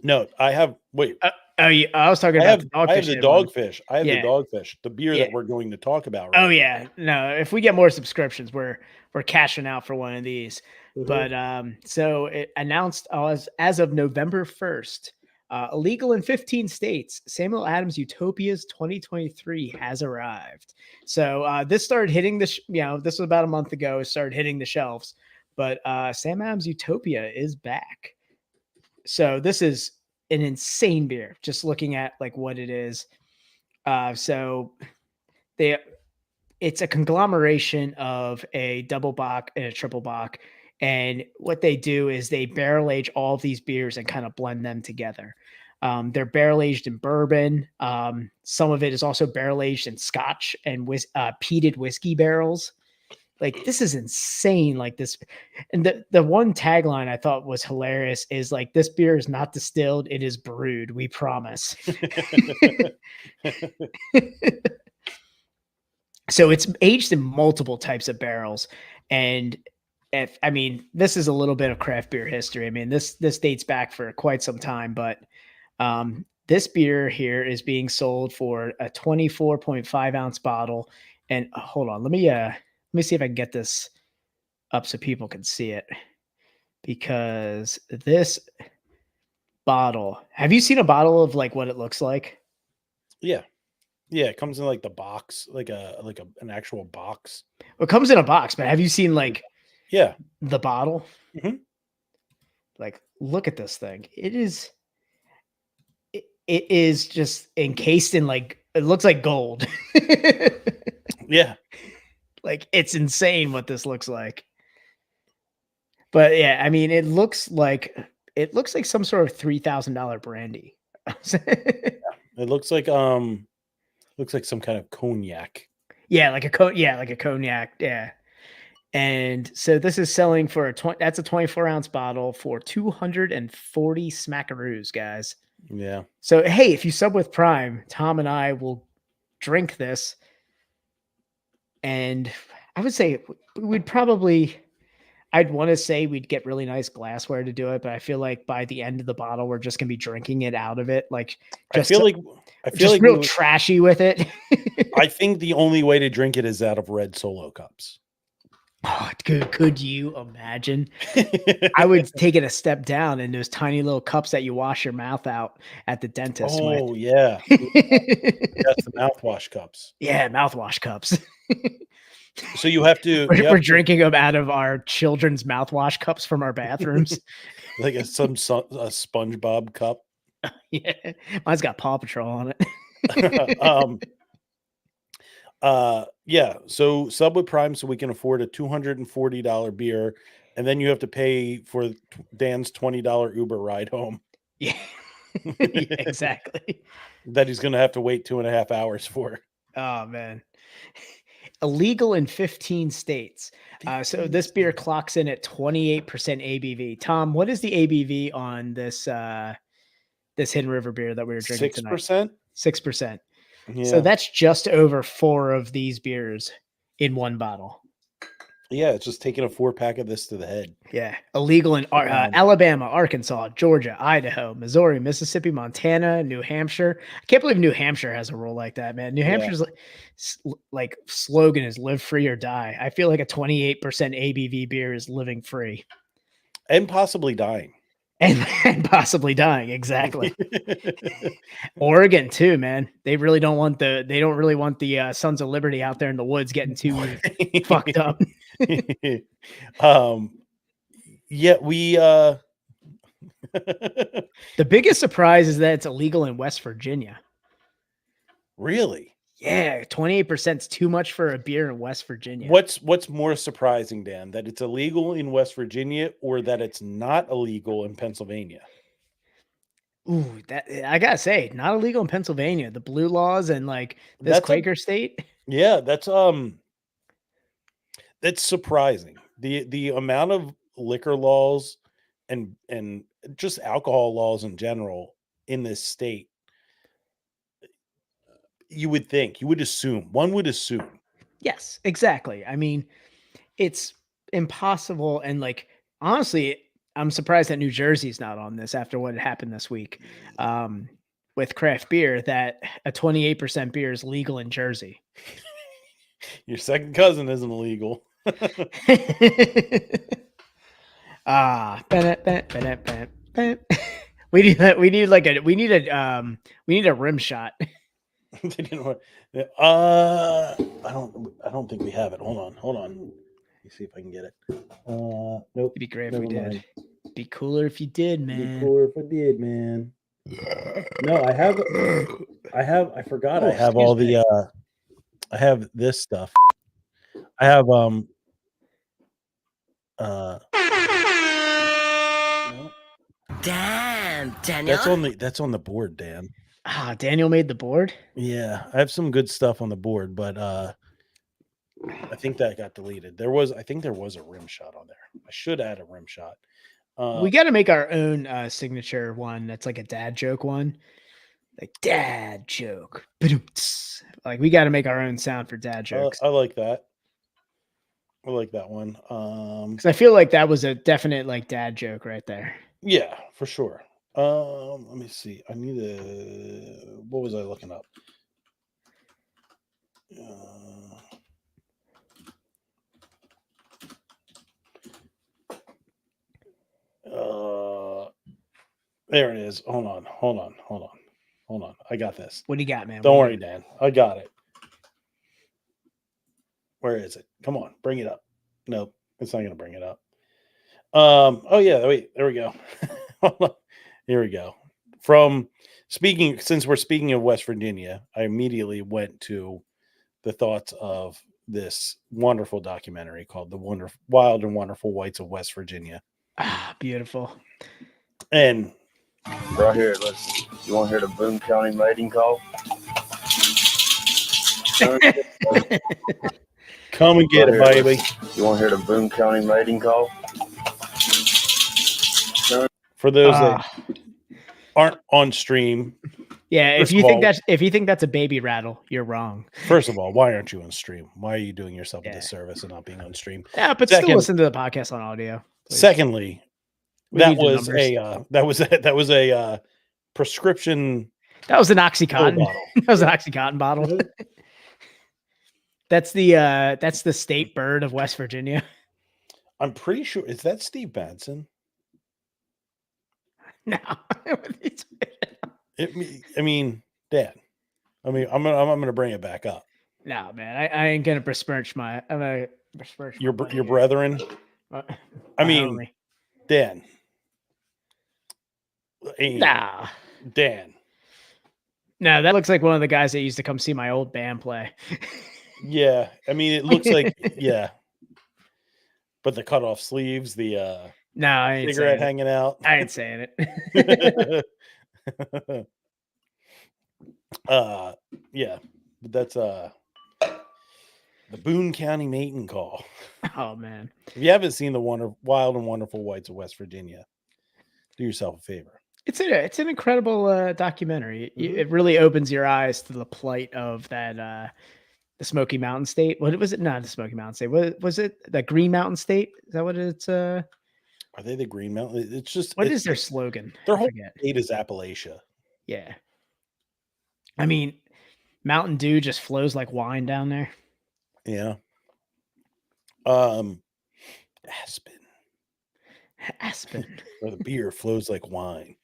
No, I have. Wait, Oh, yeah. I was talking I about have. the I have the Dogfish Head one. dogfish. I have Yeah. the dogfish. The beer Yeah. that we're going to talk about. Oh right yeah, no. If we get more subscriptions, we're cashing out for one of these. now. But so it announced as of November 1st, illegal in 15 states. Samuel Adams Utopia's 2023 has arrived. So this started hitting this was about a month ago. It started hitting the shelves, but Sam Adams Utopia is back. So this is an insane beer. Just looking at like what it is. So it's a conglomeration of a double bock and a triple bock. And what they do is they barrel age all of these beers and kind of blend them together. They're barrel aged in bourbon. Some of it is also barrel aged in Scotch and peated whiskey barrels. Like this is insane. Like this, and the one tagline I thought was hilarious is like, "This beer is not distilled; it is brewed. We promise." So it's aged in multiple types of barrels, and this is a little bit of craft beer history. I mean, this dates back for quite some time, but this beer here is being sold for a 24.5 ounce bottle. And hold on, let me see if I can get this up so people can see it, because this bottle. Have you seen a bottle of like what it looks like? Yeah, it comes in like the box, like an actual box. It comes in a box, but have you seen like Yeah, the bottle? Mhm. Like, look at this thing. It is just encased in like, it looks like gold. yeah. Like it's insane what this looks like. But yeah, I mean, it looks like some sort of $3,000 brandy. It looks like some kind of cognac. Yeah, like a cognac. Yeah. And so this is selling for that's a 24 ounce bottle for 240 smackaroos, guys. Yeah. So hey, if you sub with Prime, Tom and I will drink this. And I would say I'd want to say we'd get really nice glassware to do it, but I feel like by the end of the bottle, we're just gonna be drinking it out of it. Like I feel like real trashy with it. I think the only way to drink it is out of red Solo cups. Oh, could you imagine? I would take it a step down in those tiny little cups that you wash your mouth out at the dentist Oh with. yeah, that's the mouthwash cups. Yeah, mouthwash cups. So you have to. We're drinking them out of our children's mouthwash cups from our bathrooms. like a SpongeBob cup. Yeah, mine's got Paw Patrol on it. Yeah. So sub with Prime so we can afford a $240 beer, and then you have to pay for Dan's $20 Uber ride home. Yeah. Yeah, exactly. That he's going to have to wait 2.5 hours for. Oh man. Illegal in 15 states. So this beer clocks in at 28% ABV. Tom, what is the ABV on this this Hidden River beer that we were drinking tonight? 6%. 6%. Yeah. So that's just over 4 of these beers in one bottle. Yeah, it's just taking a 4-pack of this to the head. Yeah. Illegal in Alabama, Arkansas, Georgia, Idaho, Missouri, Mississippi, Montana, New Hampshire. I can't believe New Hampshire has a rule like that, man. New Hampshire's like slogan is live free or die. I feel like a 28% ABV beer is living free. And possibly dying. And possibly dying. Exactly. Oregon too, man. They really don't want the Sons of Liberty out there in the woods getting too fucked up. Yeah, we The biggest surprise is that it's illegal in West Virginia. Really? Yeah, 28% is too much for a beer in West Virginia. What's more surprising, Dan, that it's illegal in West Virginia or that it's not illegal in Pennsylvania? Ooh, that I gotta say, not illegal in Pennsylvania. The blue laws and like this That's Quaker state. Yeah, that's surprising. The amount of liquor laws and just alcohol laws in general in this state, you would assume, one would assume. Yes, exactly. I mean, it's impossible. And like, honestly, I'm surprised that New Jersey's not on this after what had happened this week with craft beer, that a 28% beer is legal in Jersey. Your second cousin isn't illegal. Bennett. We need a rim shot. They didn't want- I don't think we have it. Hold on. Let me see if I can get it. Nope. It'd be great if we never did. mind. Be cooler if you did, It'd be man. cooler if I did, man. No, I forgot. I Oh, have all excuse the I have this stuff. I have no. Damn, Daniel. That's on the board, Dan. Daniel made the board. Yeah, I have some good stuff on the board, but I think that got deleted. I think there was a rim shot on there. I should add a rim shot. We got to make our own signature one. That's like a dad joke one, like dad joke. Ba-dum-ts. Like we got to make our own sound for dad jokes. I like that. I like that one. Because I feel like that was a definite like dad joke right there. Yeah, for sure. Let me see. I need a. What was I looking up? There it is. Hold on. I got this. What do you got, man? Don't What worry, do you Dan. I got it. Where is it? Come on, bring it up. Nope, it's not going to bring it up. Oh yeah, wait. There we go. Here we go. Since we're speaking of West Virginia, I immediately went to the thoughts of this wonderful documentary called "The Wild and Wonderful Whites of West Virginia." Beautiful. And right here, you want to hear the Boone County mating call? come and get Right it, here, baby. You want to hear the Boone County mating call? For those that aren't on stream, Yeah, First if you of think all- that's a baby rattle, you're wrong. first of all, why aren't you on stream? Why are you doing yourself a Yeah. disservice and not being on stream? Yeah, but Second- still listen to the podcast on audio. please. Secondly, We that need the was numbers. that was a prescription That was an pill OxyContin. bottle. That was an OxyContin bottle. That's the state bird of West Virginia. I'm pretty sure is that Steve Benson. No. I mean, Dan. I mean, I'm gonna bring it back up. No, man. I ain't gonna besmirch I'm gonna besmirch Your my your buddy brethren. here. I My mean, homie. Dan. Hey, Nah. Dan. No, that looks like one of the guys that used to come see my old band play. Yeah, I mean, it looks like yeah, but the cut off sleeves, the No, I ain't cigarette saying it. hanging out. I ain't saying it. Yeah, but that's the Boone County mating call. Oh man. If you haven't seen the Wild and Wonderful Whites of West Virginia, do yourself a favor. It's an incredible documentary. Mhm. It really opens your eyes to the plight of that the Smoky Mountain State. What was it? Not the Smoky Mountain State. What was it? The Green Mountain State? Is that what it's Are they the Green Mountain? It's just what it's, is their slogan? their I whole forget. state is Appalachia. Yeah. I mean, Mountain Dew just flows like wine down there. Yeah. Aspen, Aspen. where the beer flows like wine.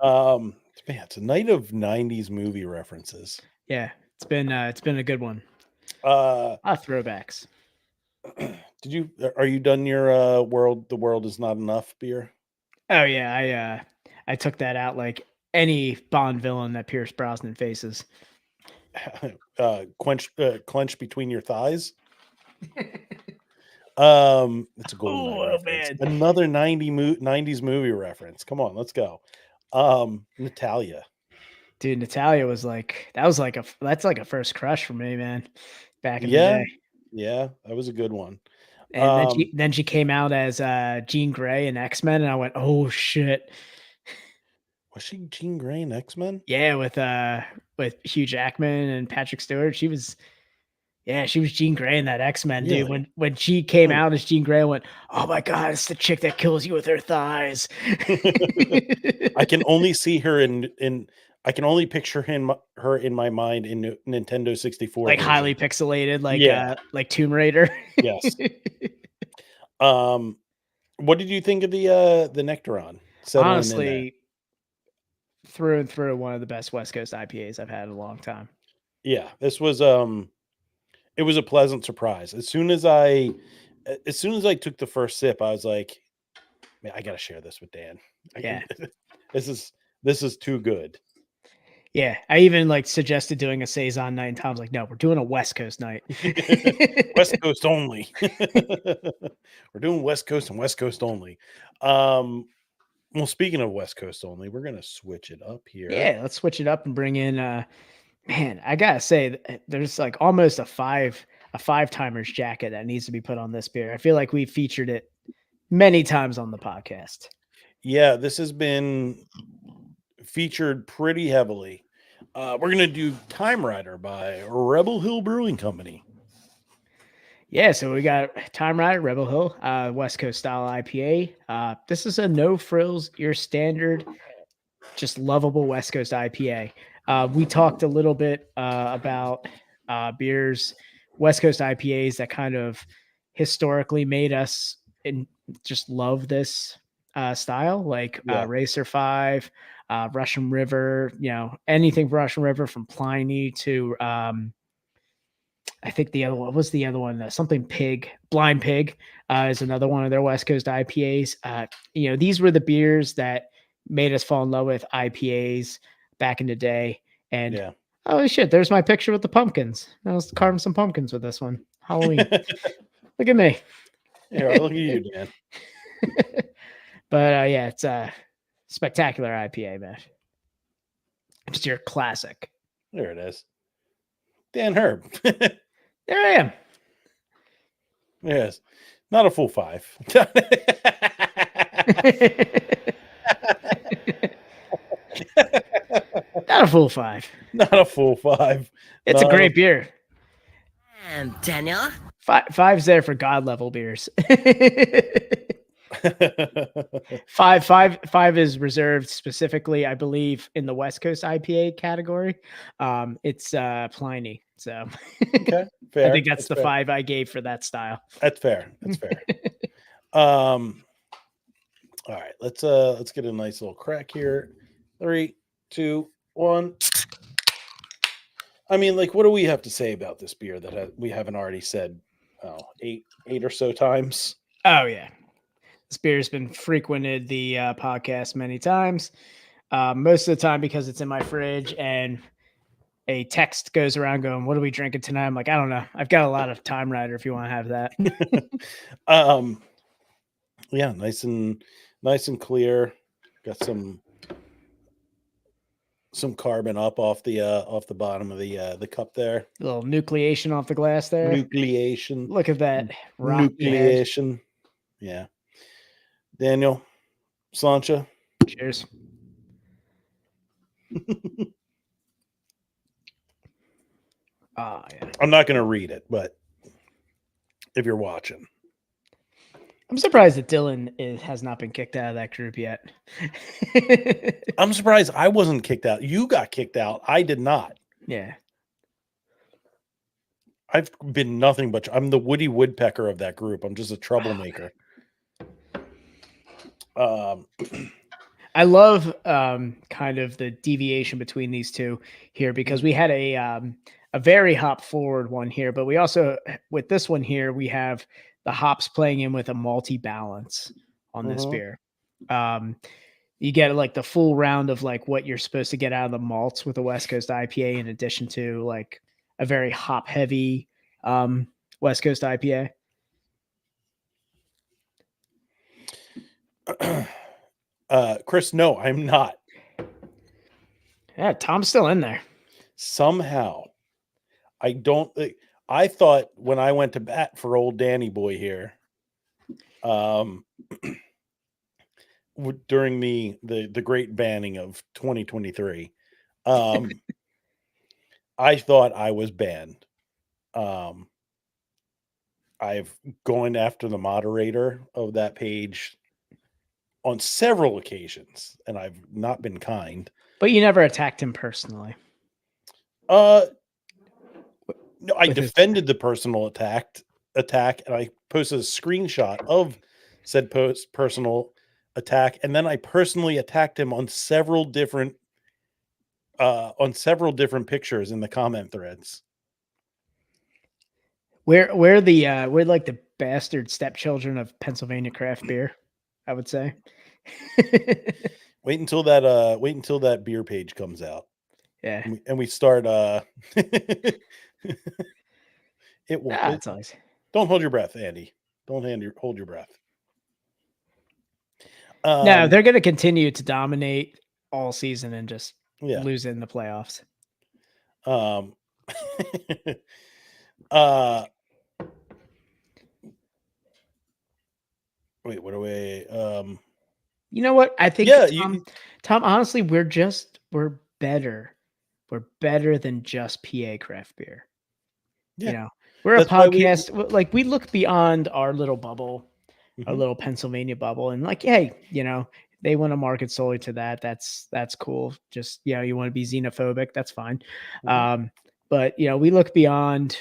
Man, it's a night of '90s movie references. Yeah, it's been a good one. Uh, A lot of throwbacks. are you done your the world is not enough beer? Oh yeah, I took that out like any Bond villain that Pierce Brosnan faces. Clench between your thighs. It's a golden Oh, man. Another 90s movie reference. Come on, let's go. Natalia. Dude, Natalia was like that's like a first crush for me, man. Back in the Yeah, day. yeah, that was a good one. And then she came out as Jean Grey in X-Men, and I went, "Oh shit." Was she Jean Grey in X-Men? Yeah, with Hugh Jackman and Patrick Stewart. She was Jean Grey in that X-Men, dude. Really? When she came Hmm. out as Jean Grey, I went, "Oh my god, it's the chick that kills you with her thighs." I can only see her in I can only picture her in my mind in Nintendo 64 Like version. highly pixelated, Yeah. like Tomb Raider. Yes. What did you think of the Nectaron settling in there? Honestly, through and through, one of the best West Coast IPAs I've had in a long time. Yeah, this was it was a pleasant surprise. As soon as I took the first sip, I was like, man, I gotta share this with Dan. Yeah. This is too good. Yeah, I even like suggested doing a saison night, and Tom's like, "No, we're doing a West Coast night." West Coast only. We're doing West Coast and West Coast only. Well, speaking of West Coast only, we're gonna switch it up here. Yeah, let's switch it up and bring in. Man, I gotta say, there's like almost a five timers jacket that needs to be put on this beer. I feel like we've featured it many times on the podcast. Yeah, this has been featured pretty heavily. We're gonna do Time Rider by Rebel Hill Brewing Company. Yeah, so we got Time Rider, Rebel Hill, West Coast style IPA. This is a no frills, your standard, just lovable West Coast IPA. We talked a little bit about beers, West Coast IPAs that kind of historically made us just love this style, like Yeah. Racer 5, Russian River, anything Russian River from Pliny to I think the other one, what was the other one? Something Pig, Blind Pig is another one of their West Coast IPAs. These were the beers that made us fall in love with IPAs back in the day. And Yeah. oh shit, there's my picture with the pumpkins. I was carving some pumpkins with this one. Halloween. Look at me. Yeah, look at you, Dan. But yeah, it's a spectacular IPA, man. Just your classic. There it is. Dan Herb. There I am. Yes. Not a full 5. Not a full 5. Not a full 5. It's a great beer. And Daniel? Five's there for god level beers. Five is reserved specifically, I believe, in the West Coast IPA category. It's Pliny. So Okay, fair. I think that's the fair. 5 I gave for that style. That's fair. That's fair. All right, let's get a nice little crack here. 3, 2, 1. I mean, like, what do we have to say about this beer that we haven't already said? Eight or so times. Oh yeah, this beer's been frequented the podcast many times. Most of the time because it's in my fridge and a text goes around going, "What are we drinking tonight?" I'm like, I don't know. I've got a lot of Time Rider if you want to have that. Yeah, nice and clear. Got some carbon up off the bottom of the cup there. A little nucleation off the glass there. Nucleation. Look at that. rotten head. Nucleation. Yeah. Daniel, Slancha. Cheers. Oh yeah. I'm not going to read it, but if you're watching, I'm surprised that Dylan has not been kicked out of that group yet. I'm surprised I wasn't kicked out. You got kicked out. I did not. Yeah. I've been nothing but I'm the Woody Woodpecker of that group. I'm just a troublemaker. I love kind of the deviation between these two here because we had a very hop forward one here, but we also with this one here we have the hops playing in with a malty balance on this beer. You get like the full round of like what you're supposed to get out of the malts with a West Coast IPA, in addition to like a very hop heavy West Coast IPA. Chris, no, I'm not. Yeah, Tom's still in there. Somehow, I thought when I went to bat for old Danny boy here, um, during the great banning of 2023, I thought I was banned. I've gone after the moderator of that page on several occasions, and I've not been kind. But you never attacked him personally. No, I With his- defended the personal attack, and I posted a screenshot of said personal attack, and then I personally attacked him on several different pictures in the comment threads. We're like the bastard stepchildren of Pennsylvania craft beer, I would say. Wait until that beer page comes out. Yeah. And we start it will It's always. don't hold your breath, Andy. Don't hold your breath. No, they're going to continue to dominate all season and just yeah. lose in the playoffs. Wait, what are we? You know what? I think Yeah, Tom, honestly, we're better. We're better than just PA craft beer. Yeah. You know, we're That's a why podcast. Like we look beyond our little bubble, our Mhm. little Pennsylvania bubble, and like, hey, you know, they want to market solely to that. That's cool. Just, you know, you want to be xenophobic, that's fine. Mhm. But you know, we look beyond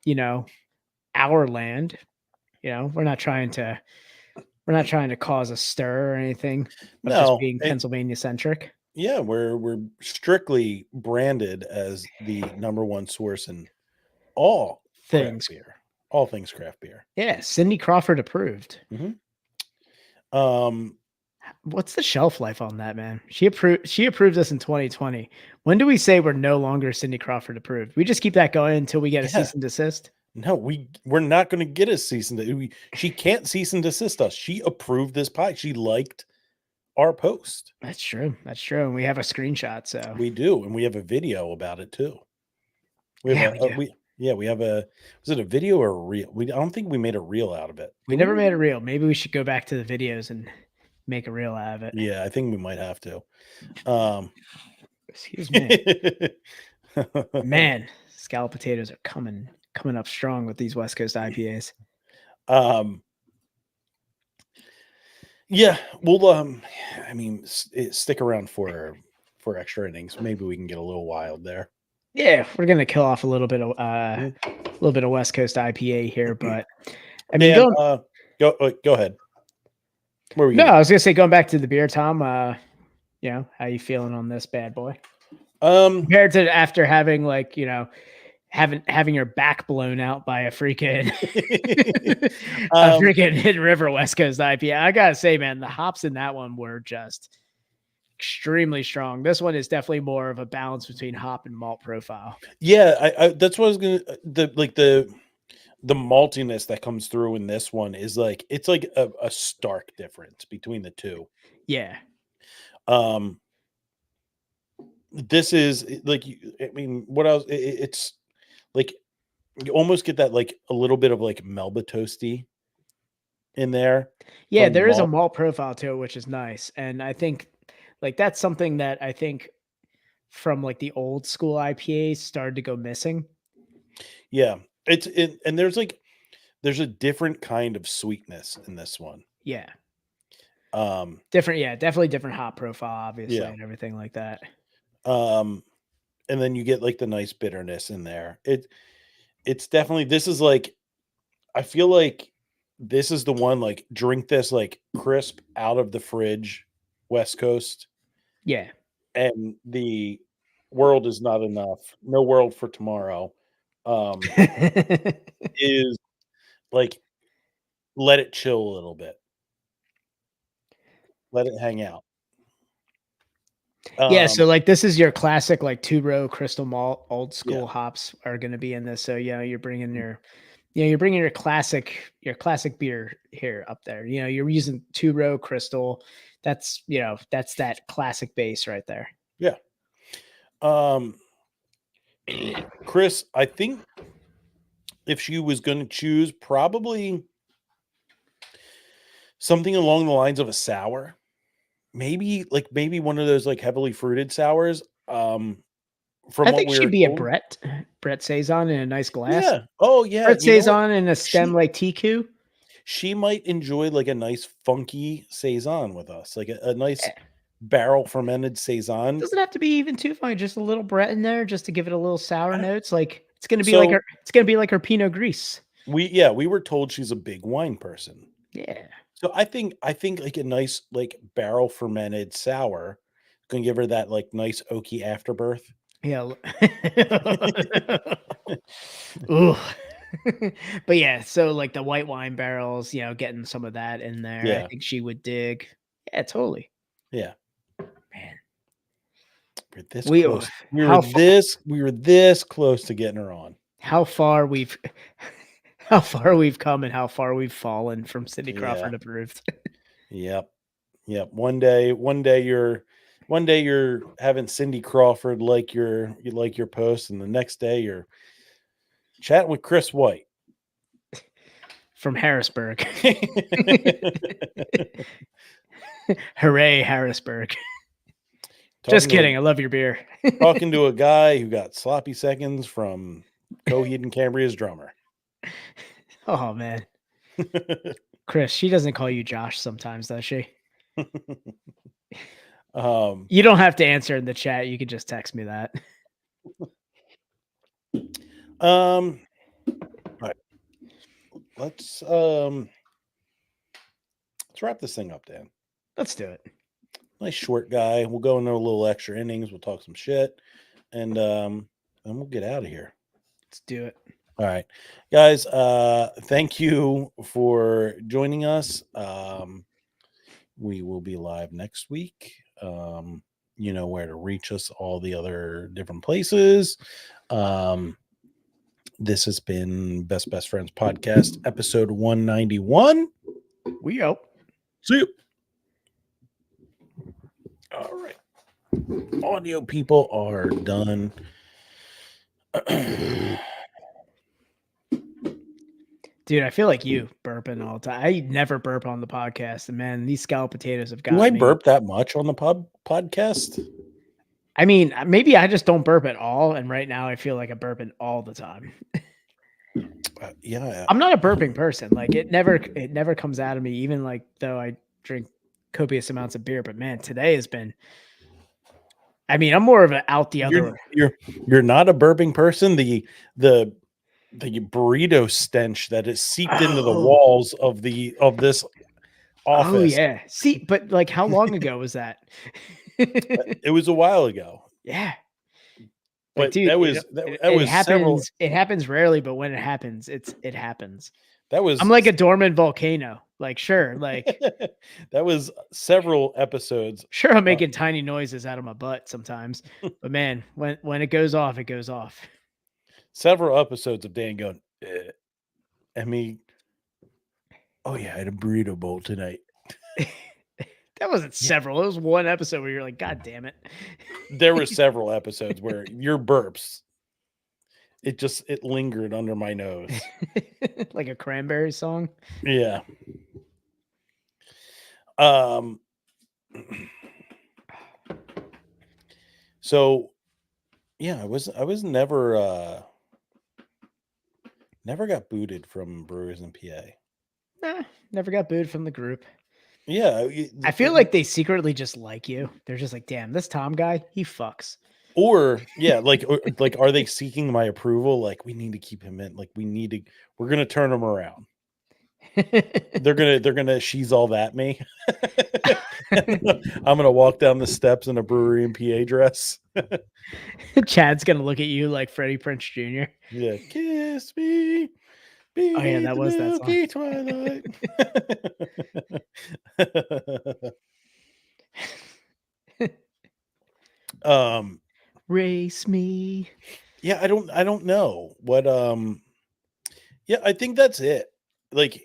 you know, our land. You know, we're not trying to cause a stir or anything. Of just No, being Pennsylvania centric. yeah, we're strictly branded as the number one source in all Things. craft beer. All things craft beer. Yeah, Cindy Crawford approved. What's the shelf life on that, man? She approved us in 2020. When do we say we're no longer Cindy Crawford approved? We just keep that going until we get a cease and desist. No, we're not going to get a cease and desist. She can't cease and desist us. She approved this pie. She liked our post. That's true. That's true. And we have a screenshot. So We do, and we have a video about it too. We have we have a. Was it a video or a reel? I don't think we made a reel out of it. we never made a reel. Maybe we should go back to the videos and make a reel out of it. Yeah, I think we might have to. Excuse me. Man, scallop potatoes are coming up strong with these West Coast IPAs. Yeah, well, I mean, stick around for extra innings. Maybe we can get a little wild there. Yeah, we're gonna kill off a little bit of West Coast IPA here, but I mean, go ahead. Where we no, going? I was gonna say going back to the beer, Tom. You know, how you feeling on this bad boy? Compared to after having like, you know, having your back blown out by a freaking Hidden River West Coast IPA. I gotta say, man, the hops in that one were just extremely strong. This one is definitely more of a balance between hop and malt profile. Yeah, I that's what I was gonna the maltiness that comes through in this one is like it's like a stark difference between the two. Yeah. This is like, I mean, what else? It's like you almost get that like a little bit of like Melba toasty in there. Yeah, from there is a malt. malt profile to it, which is nice. And I think like that's something that I think from like the old school IPAs started to go missing. Yeah, and there's a different kind of sweetness in this one. Yeah. Different, yeah, definitely different hop profile, obviously, Yeah. and everything like that. And then you get like the nice bitterness in there. It's definitely, this is like, I feel like this is the one, like drink this like crisp out of the fridge, West Coast, Yeah. and the world is not enough. No world for tomorrow. Is like, let it chill a little bit. Let it hang out. Yeah, so like this is your classic like 2-row crystal malt old school Yeah. hops are going to be in this. So yeah, you're bringing your classic beer here up there. You know, you're using 2-row crystal. That's, you know, that's that classic base right there. Yeah. Um, Chris, I think if she was going to choose, probably something along the lines of a sour, maybe one of those like heavily fruited sours. From I what think we she'd were be a told. Brett Saison in a nice glass. Yeah. Oh yeah. Brett You know what? Saison in a stem She- like TQ. She might enjoy like a nice funky saison with us, like a nice Yeah. barrel fermented saison. Doesn't have to be even too fine. Just a little Brett in there, just to give it a little sour I- notes. Like it's gonna be So- like her. It's gonna be like her Pinot Gris. We were told she's a big wine person. Yeah. So I think like a nice like barrel fermented sour gonna give her that like nice oaky afterbirth. Yeah. Ooh. But yeah, so like the white wine barrels, getting some of that in there. Yeah. I think she would dig. Yeah, totally. Yeah. Man. We're this We- close. We how were fa- this close to getting her on. How far we've come and how far we've fallen from Cindy Crawford Yeah. approved. Yep. One day you're having Cindy Crawford like your post, and the next day you're chatting with Chris White. From Harrisburg. Hooray, Harrisburg. Just kidding. I love your beer. Talking to a guy who got sloppy seconds from Coheed and Cambria's drummer. Oh man. Chris, she doesn't call you Josh sometimes, does she? You don't have to answer in the chat. You can just text me that. All right. Let's wrap this thing up, Dan. Let's do it. Nice short guy. We'll go into a little extra innings. We'll talk some shit, and then we'll get out of here. Let's do it. All right, guys. Thank you for joining us. We will be live next week. You know where to reach us, all the other different places. This has been Best Friends Podcast, episode 191. We out. See you. All right. Audio people are done. Dude, I feel like you burping all the time. I never burp on the podcast, and man, these scalloped potatoes have got Do I me. burp that much on the podcast? I mean, maybe I just don't burp at all, and right now I feel like I'm burping all the time. Yeah. I'm not a burping person. Like it never comes out of me, even like though I drink copious amounts of beer. But man, today has been. I mean, I'm more of an out the other. You're not a burping person. The burrito stench that is seeped into the Oh. walls of this office. Oh yeah. See, but like, how long ago was that? It was a while ago. Yeah. But dude, that was it was happens. several. It happens rarely, but when it happens, it happens. That was I'm like a dormant volcano. Like, sure, like that was several episodes. sure, I'm making tiny noises out of my butt sometimes. But man, when it goes off, it goes off. Several episodes of Dan going, I mean, oh yeah, I had a burrito bowl tonight. That wasn't several. It was one episode where you're like, God damn it. There were several episodes where your burps, it lingered under my nose. Like a cranberry song. Yeah. So yeah, I was never got booted from Brewers in PA. Nah, never got booed from the group. Yeah, I feel like they secretly just like you. They're just like, damn, this Tom guy, he fucks. or are they seeking my approval? Like, we need to keep him in. Like, we're gonna turn him around. They're gonna she's all that me. I'm gonna walk down the steps in a Brewery in PA dress. Chad's gonna look at you like Freddie Prinze Jr. Yeah, kiss me. Oh, yeah, that was that song. milky twilight. Race me. Yeah, I don't know what yeah, I think that's it. Like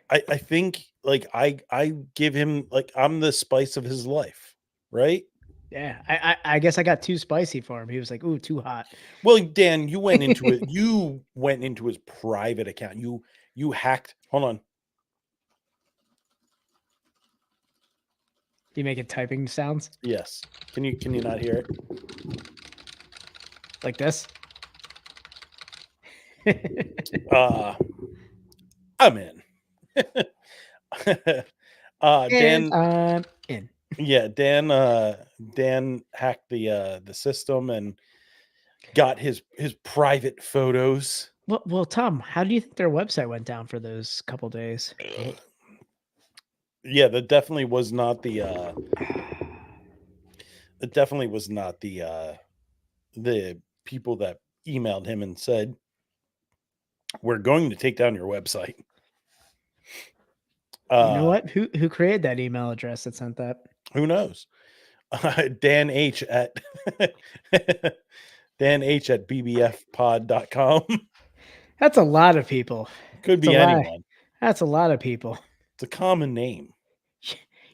I think like I give him, like, I'm the spice of his life, right? Yeah, I guess I got too spicy for him. He was like, "Ooh, too hot." Well, Dan, you went into it. You went into his private account. You hacked. Hold on. Do you make it typing sounds Yes. Can you not hear it? like this? I'm in. Dan. And I'm in. Yeah, Dan hacked the system and got his private photos. Well, Tom, how do you think their website went down for those couple days? Yeah, that definitely was not the it definitely was not the people that emailed him and said, "We're going to take down your website." You know what? Who created that email address that sent that? Who knows? Dan H at Dan H at bbfpod.com. That's a lot of people. Could It's be a lot. anyone. That's a lot of people. It's a common name.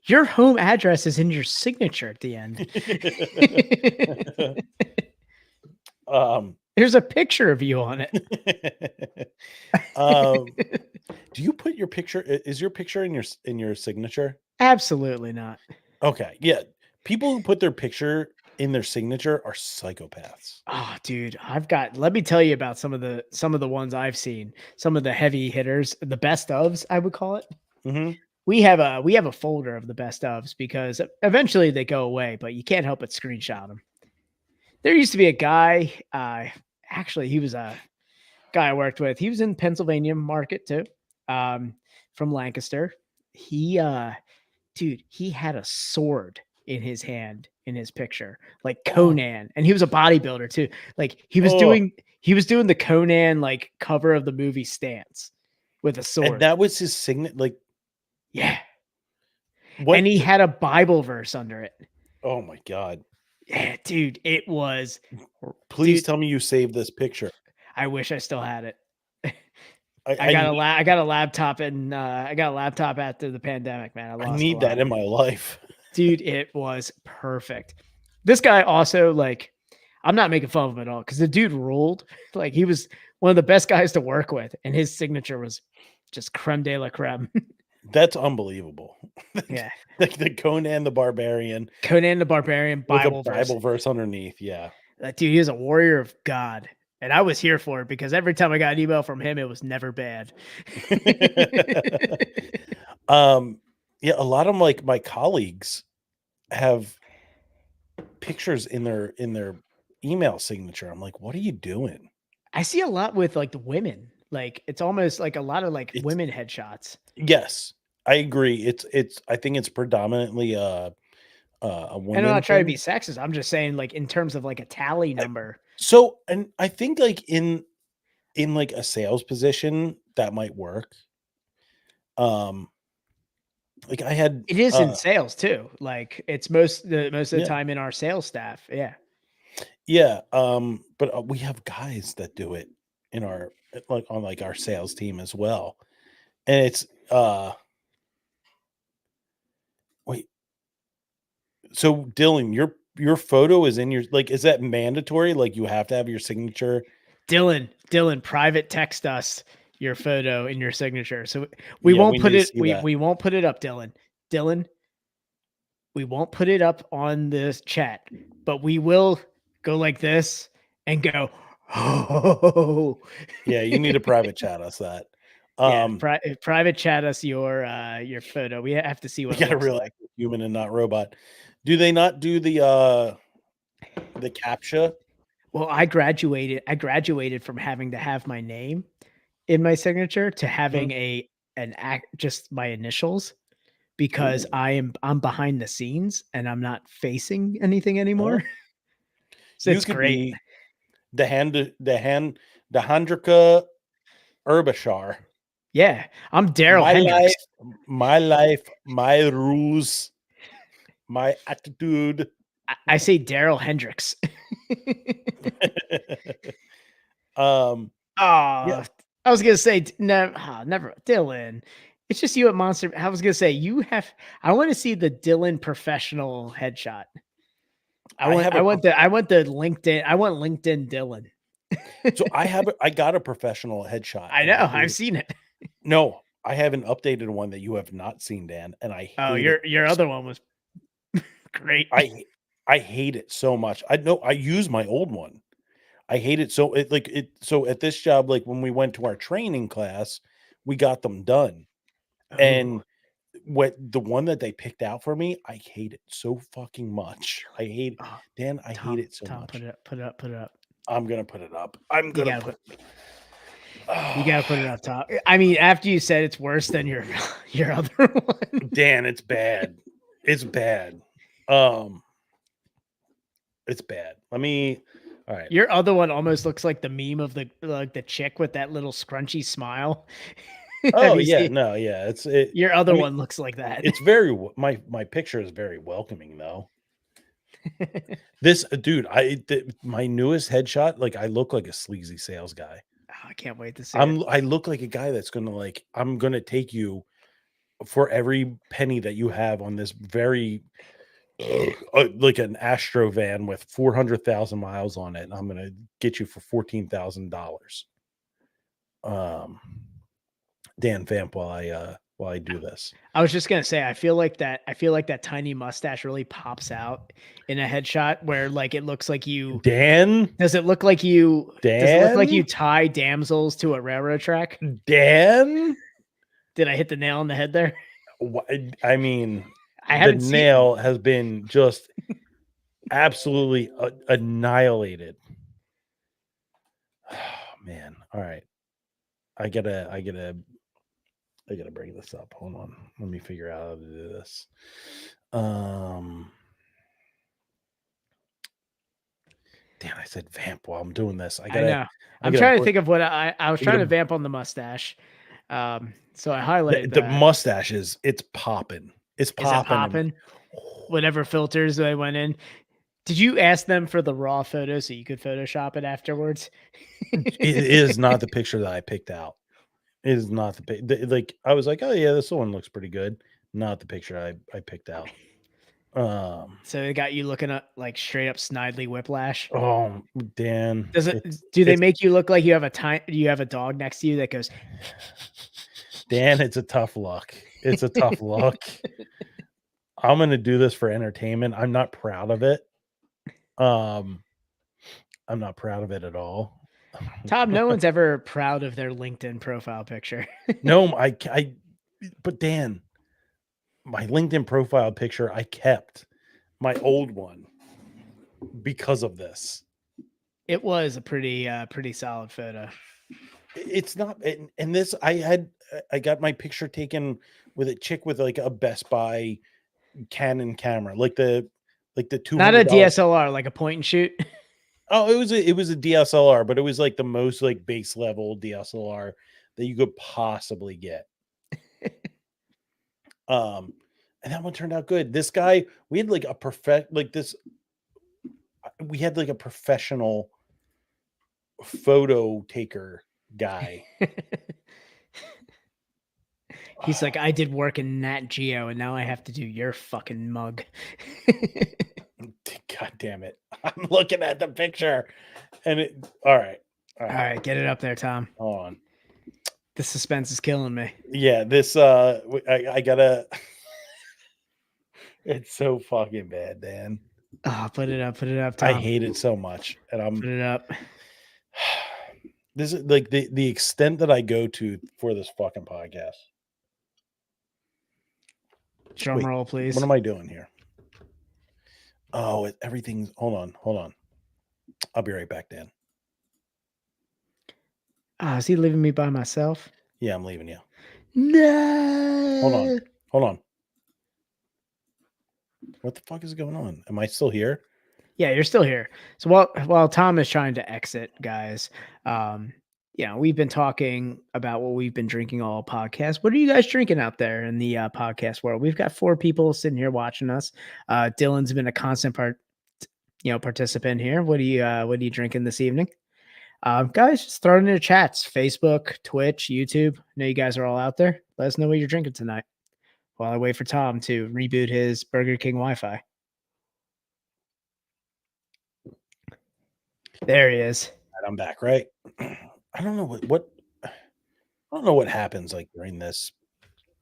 Your home address is in your signature at the end. There's a picture of you on it. Do you put your picture? Is your picture in your signature? Absolutely not. Okay, yeah. People who put their picture in their signature are psychopaths. Oh, dude, let me tell you about some of the ones I've seen. Some of the heavy hitters, the best ofs, I would call it. Mm-hmm. We have a folder of the best ofs because eventually they go away, but you can't help but screenshot them. There used to be a guy, actually he was a guy I worked with. He was in Pennsylvania market too, from Lancaster. He had a sword in his hand in his picture, like Conan, and he was a bodybuilder too. Like he was doing the Conan like cover of the movie Stance with a sword. And that was his signet, like yeah. what? And he had a Bible verse under it. Oh my god! Yeah, dude, it was. Please tell me you saved this picture. I wish I still had it. I got a laptop and I got a laptop after the pandemic, man. I need that in my life. Dude, it was perfect. This guy also, like, I'm not making fun of him at all because the dude ruled. Like, he was one of the best guys to work with, and his signature was just creme de la creme. That's unbelievable. Yeah. Like the Conan the Barbarian. Conan the Barbarian Bible with a Bible verse underneath. Yeah. That dude, he was a warrior of God. And I was here for it because every time I got an email from him, it was never bad. Yeah, a lot of like my colleagues have pictures in their email signature. I'm like, what are you doing? I see a lot with like the women. Like it's almost like a lot of like women headshots. Yes, I agree. It's I think it's predominantly a woman. And I'm not trying to be sexist. I'm just saying, like, in terms of like a tally number. So, and I think like in like a sales position that might work. Like I had It is in sales too. Like it's most of the Yeah. time in our sales staff. Yeah. Yeah, but we have guys that do it in our like on like our sales team as well. And it's wait. So Dylan, your photo is in your like is that mandatory? Like you have to have your signature? Dylan, private text us your photo in your signature. So we Yeah, won't we put need to it see that. we won't put it up, Dylan. Dylan, we won't put it up on this chat, but we will go like this and go, oh. Yeah, you need to private chat us that. Yeah, private chat us your photo. We have to see what You it gotta looks realize like. it's human and not robot. Do they not do the CAPTCHA? Well, I graduated from having to have my name in my signature to having just my initials because I'm behind the scenes and I'm not facing anything anymore. So You it's could great. be the Handrika Herbashar. Yeah, I'm Daryl My Hendricks. life, my rules, my attitude. I say Daryl Hendricks. Yeah. I was gonna say never Dylan. It's just you at Monster. I was gonna say I want to see the Dylan professional headshot. I want have a I want the LinkedIn. I want LinkedIn Dylan. So I got a professional headshot. I and know. hate I've it. seen it. No, I have an updated one that you have not seen, Dan, and I hate Oh, it. your other one was great. I hate it so much. I know I use my old one. I hate it so so at this job, like when we went to our training class, we got them done. And what the one that they picked out for me, I hate it so fucking much. I hate Oh, Dan, I Tom, hate it so Tom, much. put it up. Put it up. Put it up. I'm gonna put it up. I'm You gonna gotta put You gotta put it up top. I mean, after you said it's worse than your your other one. Dan, it's bad. It's bad. It's bad. Let me all right. Your other one almost looks like the meme of the chick with that little scrunchy smile. Have Oh you yeah, seen- no, yeah. It's Your other I mean, one looks like that. it's very my picture is very welcoming though. This dude, my newest headshot, like I look like a sleazy sales guy. Oh, I can't wait to see it. I look like a guy that's gonna like I'm gonna take you for every penny that you have on this very like an Astro van with 400,000 miles on it, and I'm gonna get you for $14,000. Dan Vamp while I do this. I was just gonna say, I feel like that tiny mustache really pops out in a headshot where like it looks like you. Dan, Does it look like you? Does it look like Dan? you tie damsels to a railroad track? Dan, Did I hit the nail on the head there? I mean, I the haven't seen. nail has been just absolutely annihilated. Oh, man, all right. I gotta bring this up. Hold on. Let me figure out how to do this. Dan, I said vamp while I'm doing this. I know. I'm gotta trying to put- think of what I was trying gotta- to vamp on the mustache. So I highlighted the that. mustache it's popping. It's Is it popping. popping? Whatever filters they went in. Did you ask them for the raw photo so you could Photoshop it afterwards? It is not the picture that I picked out. It is not like I was like, oh yeah, this one looks pretty good. Not the picture I picked out. So it got you looking at like straight up Snidely Whiplash. Oh, Dan. Do they it's- make you look like you have a dog next to you that goes? Dan, it's a tough look. It's a tough look. I'm gonna do this for entertainment. I'm not proud of it. I'm not proud of it at all. Tom, no one's ever proud of their LinkedIn profile picture. No, but Dan, my LinkedIn profile picture, I kept my old one because of this. It was a pretty solid photo. It's not, and this I got my picture taken with a chick with like a Best Buy Canon camera, like the $200. Not a DSLR, like a point and shoot. Oh, it was a DSLR, but it was like the most like base level DSLR that you could possibly get. And that one turned out good. This guy, we had like we had like a professional photo taker guy. He's like, I did work in Nat Geo, and now I have to do your fucking mug. God damn it. I'm looking at the picture and all right. All right, get it up there, Tom. Hold on. The suspense is killing me. Yeah, this I gotta it's so fucking bad, Dan. Oh, put it up, Tom. I hate it so much. And Put it up. this is like the extent that I go to for this fucking podcast. Drum Wait, roll, please. What am I doing here? Oh, everything's hold on. I'll be right back, Dan. Oh, is he leaving me by myself? Yeah, I'm leaving you. No. Hold on. What the fuck is going on? Am I still here? Yeah, you're still here. So while Tom is trying to exit, guys, we've been talking about what we've been drinking all podcast. What are you guys drinking out there in the podcast world? We've got 4 people sitting here watching us. Dylan's been a constant participant here. What are you drinking this evening? Guys, just throw it in the chats, Facebook, Twitch, YouTube. I know you guys are all out there. Let us know what you're drinking tonight while I wait for Tom to reboot his Burger King Wi-Fi. There he is. Right, I'm back, right? I don't know what I don't know what happens like during this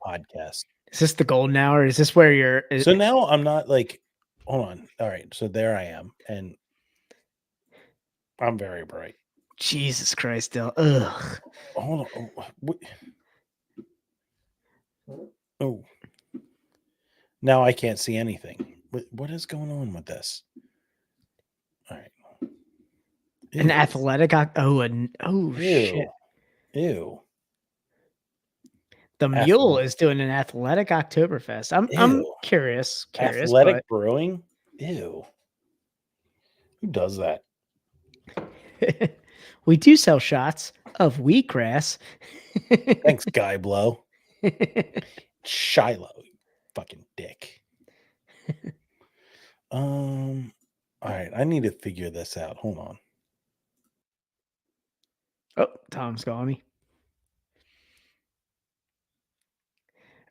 podcast. Is this the golden hour? Is this where you're? So now I'm not like, hold on. All right, so there I am, and I'm very bright. Jesus Christ, Dill. Ugh. Hold on. Oh, now I can't see anything. What is going on with this? All right. An Ew. athletic. Oh, Ew. shit. Ew. The Mule Athletic. is doing an athletic Oktoberfest. I'm Ew. curious. Athletic Brewing? Ew. Who does that? But we do sell shots of wheatgrass. Thanks, Guy Blow. Shiloh, you fucking dick. All right, I need to figure this out. Hold on. Oh, Tom's calling me.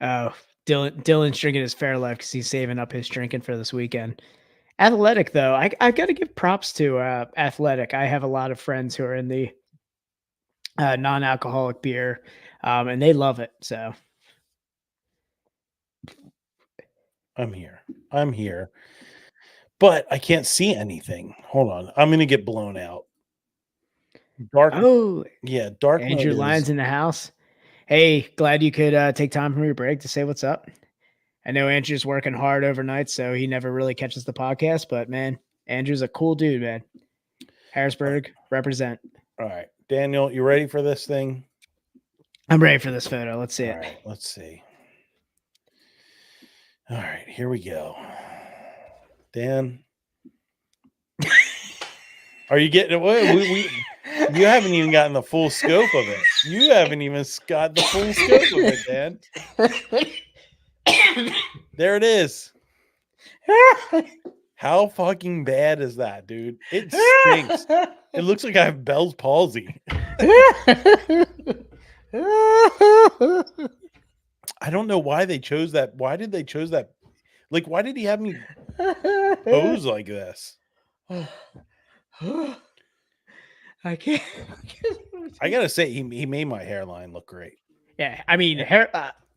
Oh, Dylan's drinking his Fairlife because he's saving up his drinking for this weekend. Athletic, though, I got to give props to Athletic. I have a lot of friends who are in the non-alcoholic beer, and they love it. So I'm here. But I can't see anything. Hold on. I'm going to get blown out. Dark. oh, Yeah, dark. Andrew mode is- Lyons in the house. Hey, glad you could take time from your break to say what's up. I know Andrew's working hard overnight, so he never really catches the podcast. But man, Andrew's a cool dude, man. Harrisburg, represent. All right, Daniel, you ready for this thing? I'm ready for this photo. Let's see All it. right, let's see. All right, here we go. Dan, are you getting it? You haven't even gotten the full scope of it. You haven't even got the full scope of it, Dan. There it is. How fucking bad is that, dude? It stinks. It looks like I have Bell's palsy. I don't know why they chose that. Why did they chose that? Like, why did he have me pose like this? I can't. I gotta say, he made my hairline look great. Yeah, I mean,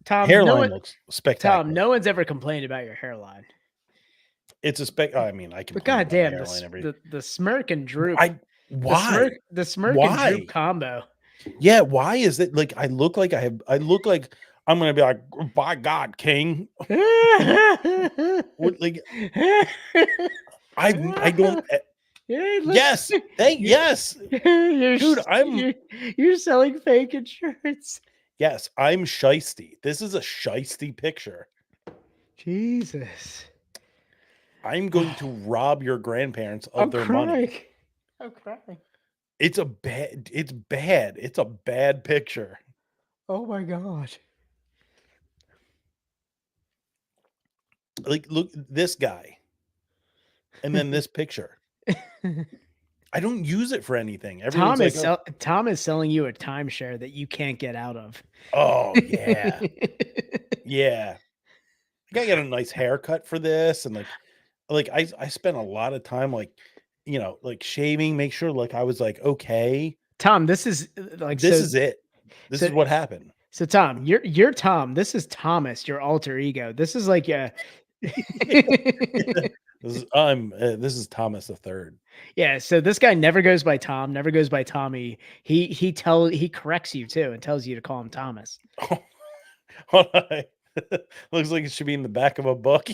Tom. Hairline looks spectacular. Tom, no one's ever complained about your hairline. It's a spec. I mean, I can. But goddamn, the smirk and droop. Why? The smirk Why? and droop combo. Yeah, why is it like I look like I look like I'm gonna be like, by God, King. What, like I don't. Yes, yes, dude. You're selling fake insurance. Yes, I'm shisty. This is a shisty picture. Jesus, I'm going to rob your grandparents of I'm their crying. money. I'm crying. It's bad. It's a bad picture. Oh my god. Like, look, this guy, and then this picture. I don't use it for anything. Everyone's Tom is selling you a timeshare that you can't get out of. Oh yeah, yeah. I gotta get a nice haircut for this, and like I spent a lot of time like shaving, make sure like I was like okay. Tom, this is this is it. This is what happened. So Tom, you're Tom. This is Thomas, your alter ego. This is like This is Thomas the Third. Yeah, so this guy never goes by Tom, never goes by Tommy. He corrects you too and tells you to call him Thomas. Oh, looks like it should be in the back of a book.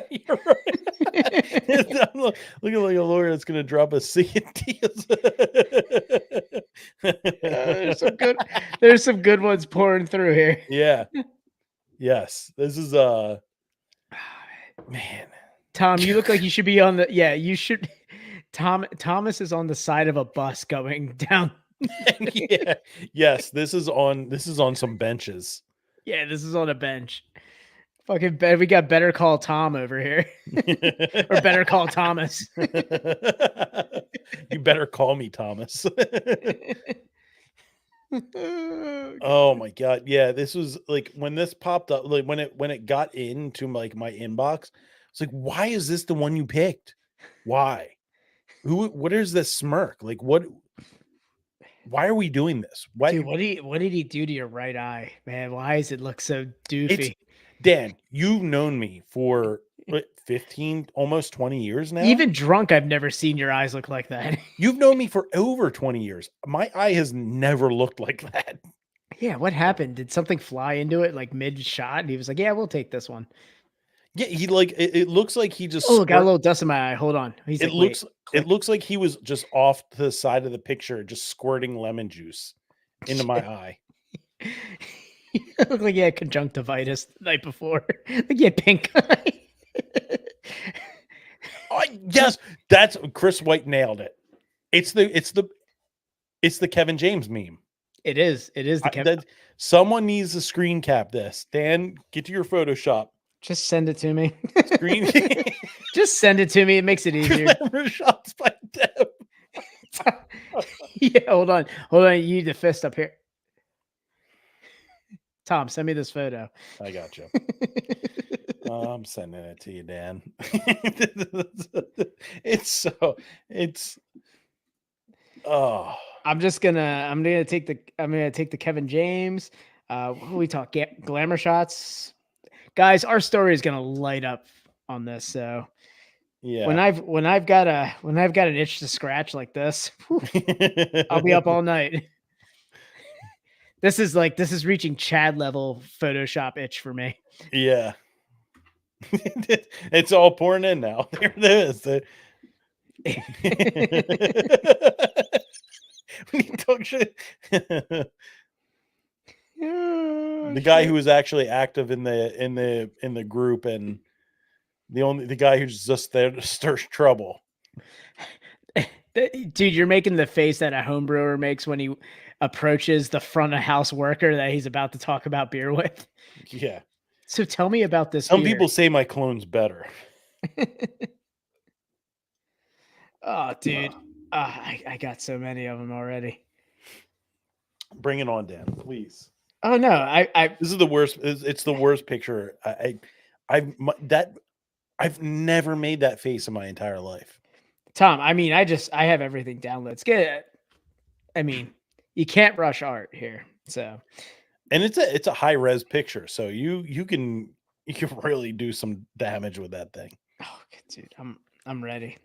You're right. Looking like a lawyer that's going to drop a C&T. There's some good ones pouring through here. Yeah. Yes. This is man. Tom, you look like you should be on the you should Thomas is on the side of a bus going down. Yeah. Yes, this is on some benches. Yeah, this is on a bench. Fucking we got Better Call Tom over here. Or Better Call Thomas. You better call me Thomas. Oh my god. Yeah, this was like when this popped up, like when it got into like my inbox, it's like, why is this the one you picked? Why? What is this smirk? Like, what? Why are we doing this? Why, Dude, what did he do to your right eye, man? Why does it look so doofy? Dan, you've known me for what, 15, almost 20 years now. Even drunk, I've never seen your eyes look like that. You've known me for over 20 years. My eye has never looked like that. Yeah, what happened? Did something fly into it like mid shot? And he was like, "Yeah, we'll take this one." Yeah, he like it looks like he just Oh, got a squirt- little dust in my eye. Hold on. He's it like, "Wait, looks it looks like he was just off to the side of the picture, just squirting lemon juice into my eye. you look like you had conjunctivitis the night before. Like you had pink eye." Oh, yes, that's Chris White nailed it. It's the Kevin James meme. It is. It is the Kevin. Someone needs to screen cap this. Dan, get to your Photoshop. Just send it to me. Screen Just send it to me. It makes it easier. Glamour shots by Deb. Yeah, hold on. Hold on. You need the fist up here. Tom, send me this photo. I got you. I'm sending it to you, Dan. Oh, I'm gonna take the Kevin James. What we talk glamour shots, guys. Our story is gonna light up on this. So yeah. when I've got an itch to scratch like this, whew, I'll be up all night. This is reaching Chad level Photoshop itch for me. Yeah. It's all pouring in now. There it is. When you talk shit. The guy who was actually active in the group, and the guy who's just there to stir trouble. Dude, you're making the face that a home brewer makes when he approaches the front of house worker that he's about to talk about beer with. Yeah. So tell me about this. Some beer. people say my clone's better. Oh, dude. I got so many of them already. Bring it on, Dan, please. Oh no, This is the worst. It's the worst picture. I've never made that face in my entire life. Tom, I mean, I have everything downloaded. It's good. I mean, you can't rush art here. So, and it's a high res picture, so you can really do some damage with that thing. oh, dude, I'm ready.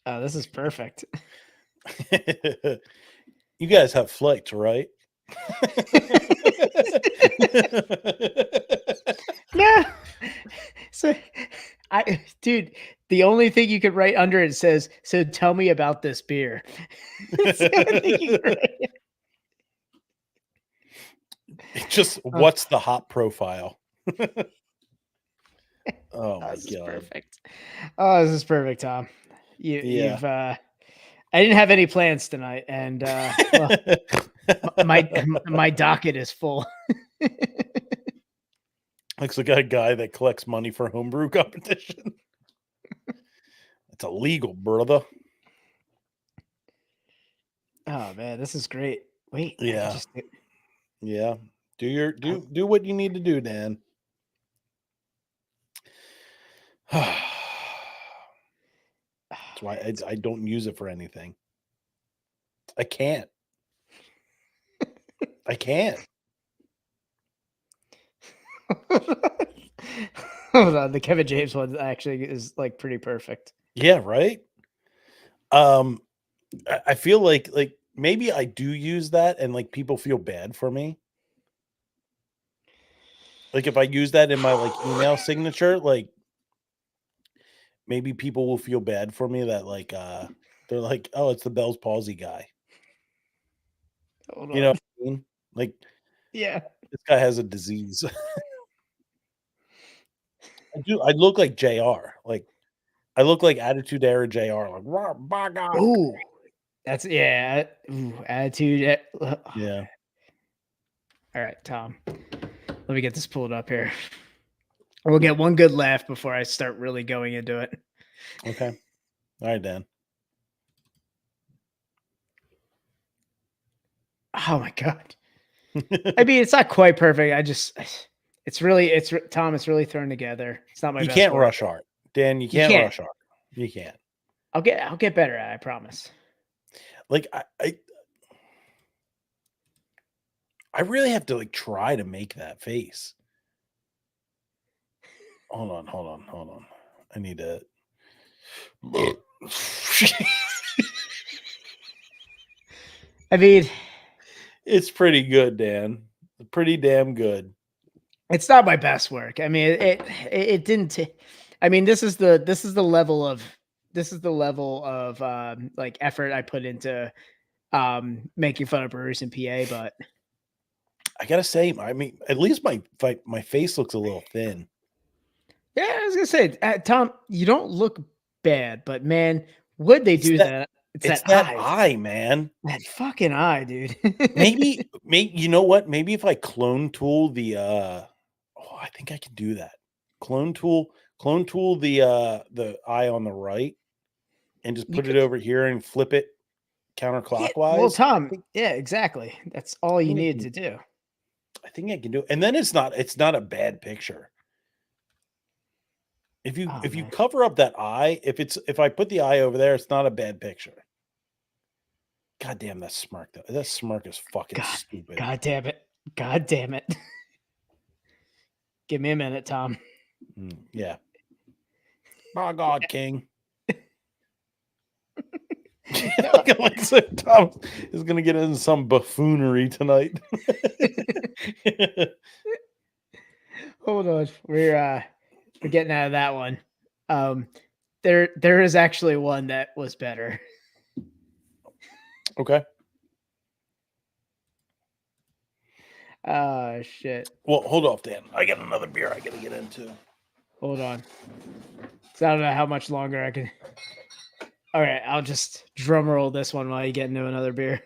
Oh, this is perfect. You guys have flights, right? No. So dude, the only thing you could write under it says, "So tell me about this beer." It's the only thing you could write. Just what's the hop profile? Oh my This is god. perfect. Oh, this is perfect, Tom. Yeah. You've I didn't have any plans tonight, and well, my docket is full. Looks like a guy that collects money for homebrew competition. It's illegal, brother. Oh man, this is great. Wait, I Yeah. just- Yeah. Do what you need to do, Dan. That's why I don't use it for anything. I can't. I can't. Hold on, the Kevin James one actually is like pretty perfect. Yeah, right. I feel like maybe I do use that, and like people feel bad for me. Like if I use that in my like email signature, like maybe people will feel bad for me that like they're like, oh, it's the Bell's palsy guy. Hold You know on. what I mean? Like Yeah. this guy has a disease. I look like JR. Like I look like Attitude Era JR. Like "Rah, by God." Ooh, that's yeah. Ooh, attitude. Yeah. All right, Tom. Let me get this pulled up here. We'll get one good laugh before I start really going into it. Okay. All right, Dan. Oh my god. I mean, it's not quite perfect. Tom, it's really thrown together. It's not my You best can't work. rush art. Dan, you You can't can't. rush on. You can't. I'll get better at it, I promise. Like I really have to like try to make that face. Hold on. I need to. I mean, It's pretty good, Dan. Pretty damn good. it's not my best work. I mean, it didn't. I mean, this is the level of like effort I put into making fun of Brewers in PA. But I gotta say, I mean, at least my face looks a little thin. yeah, I was gonna say, Tom, you don't look bad, but man, would they It's do that- that? It's that eye, man. that fucking eye, dude. Maybe you know what? Maybe if I clone tool the I think I can do that. Clone tool the eye on the right and just You put could- it over here and flip it counterclockwise. Well, Tom, yeah, exactly. That's all you need to do. I think I can do it. And then it's not a bad picture. If you Oh, you man. cover up that eye, if I put the eye over there, it's not a bad picture. God damn that smirk though. That smirk is fucking stupid. God damn it. God damn it. Give me a minute, Tom. Yeah. My God, King. like so Tom is gonna get into some buffoonery tonight. Hold on. We're getting out of that one. There is actually one that was better. Okay. Oh shit. Well, hold off, Dan. I got another beer I gotta get into. Hold on. So I don't know how much longer I can. All right, I'll just drum roll this one while you get into another beer.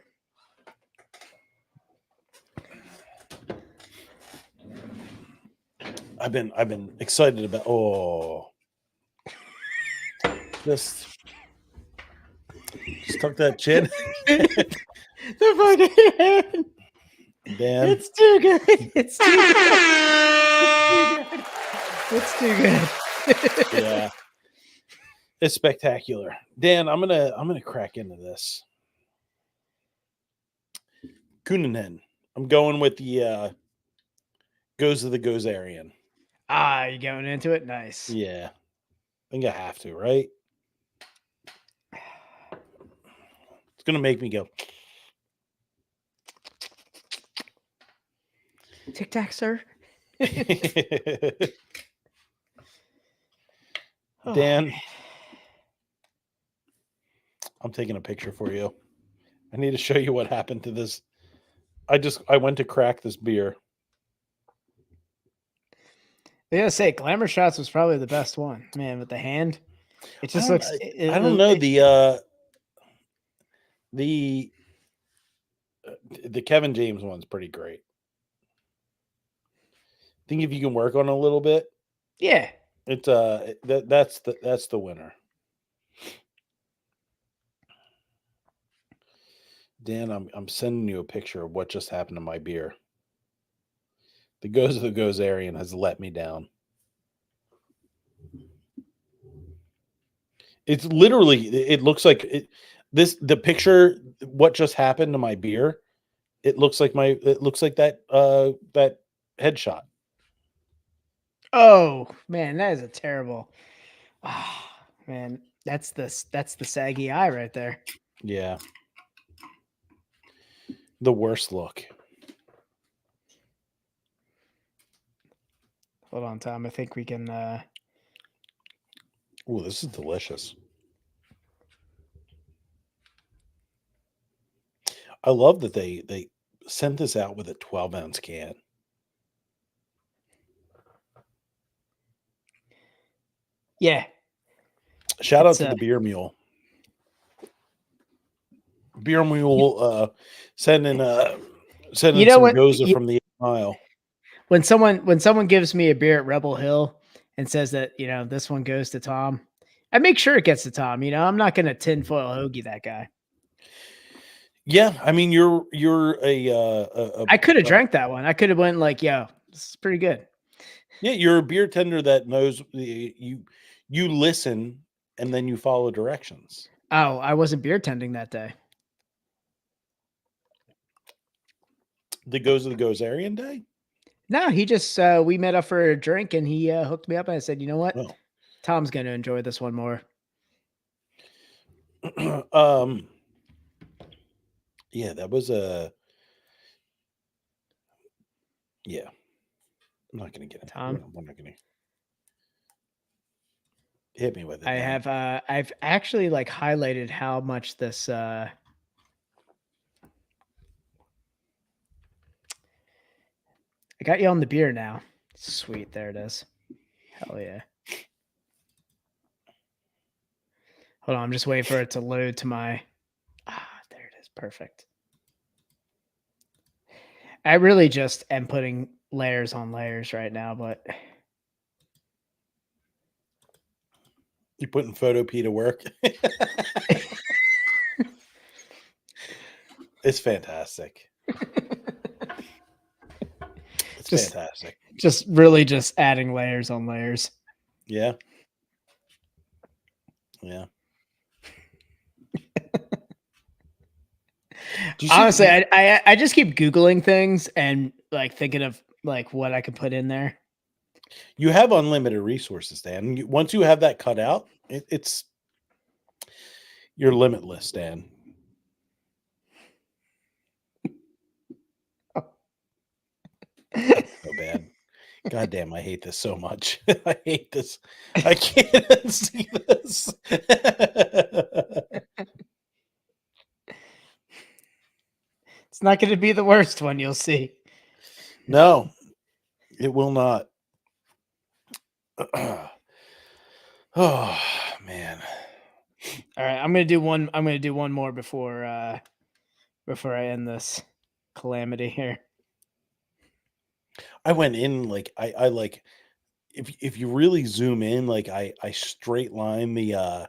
I've been excited about just tuck that chin. The fucking Dan. It's too good. It's too good. It's too good. Yeah. It's spectacular. Dan, I'm gonna crack into this. Kunanen. I'm going with the Goes of the Gozerian. Ah, you going into it? Nice. Yeah. I think I have to, right? It's gonna make me go. Tic Tac, sir. Oh, Dan, I'm taking a picture for you. I need to show you what happened to this. I went to crack this beer. I gotta say, Glamour Shots was probably the best one, man. With the hand, it just looks. I don't know the Kevin James one's pretty great. I think if you can work on it a little bit, Yeah, it's that's the winner. Dan, I'm sending you a picture of what just happened to my beer. The Goes of the Gozerian has let me down. It's literally, it looks like the picture, what just happened to my beer. It looks like that that headshot. Oh man, that is a terrible. Ah, man, that's the saggy eye right there. Yeah. The worst look. Hold on, Tom. I think we can. Oh, this is delicious. I love that they sent this out with a 12-ounce can. Yeah, Shout out It's, to the Beer Mule. Beer Mule sending some what? Goza from the 8 Mile. When someone gives me a beer at Rebel Hill and says that this one goes to Tom, I make sure it gets to Tom. I'm not gonna tinfoil hoagie that guy. Yeah, I mean you're a I could have drank that one. I could have went like, "Yo, this is pretty good." Yeah, you're a beer tender that knows you You listen and then you follow directions. Oh, I wasn't beer tending that day. The Goes of the Gozerian Day? No, he just we met up for a drink and he hooked me up and I said, you know what? Oh. Tom's gonna enjoy this one more. Yeah, that was a yeah. I'm not gonna get it. Tom? We're not gonna hit me with it. I man. have I've actually like highlighted how much this I got you on the beer now. Sweet, there it is. Hell yeah. Hold on, I'm just waiting for it to load to my there it is. Perfect. I really just am putting layers on layers right now, but You putting Photo P to work? It's fantastic. It's Just- fantastic. just really just adding layers on layers. Yeah. Yeah. Do you see- Honestly, I just keep Googling things and like thinking of like what I could put in there. you have unlimited resources, Dan. Once you have that cut out, it's you're limitless, Dan. So bad. God damn, I hate this so much. I hate this. I can't see this. It's not going to be the worst one, you'll see. No, it will not. Oh man. All right, I'm going to do one. I'm going to do one more before I end this calamity here. I went in like I like if you really zoom in, like I straight line the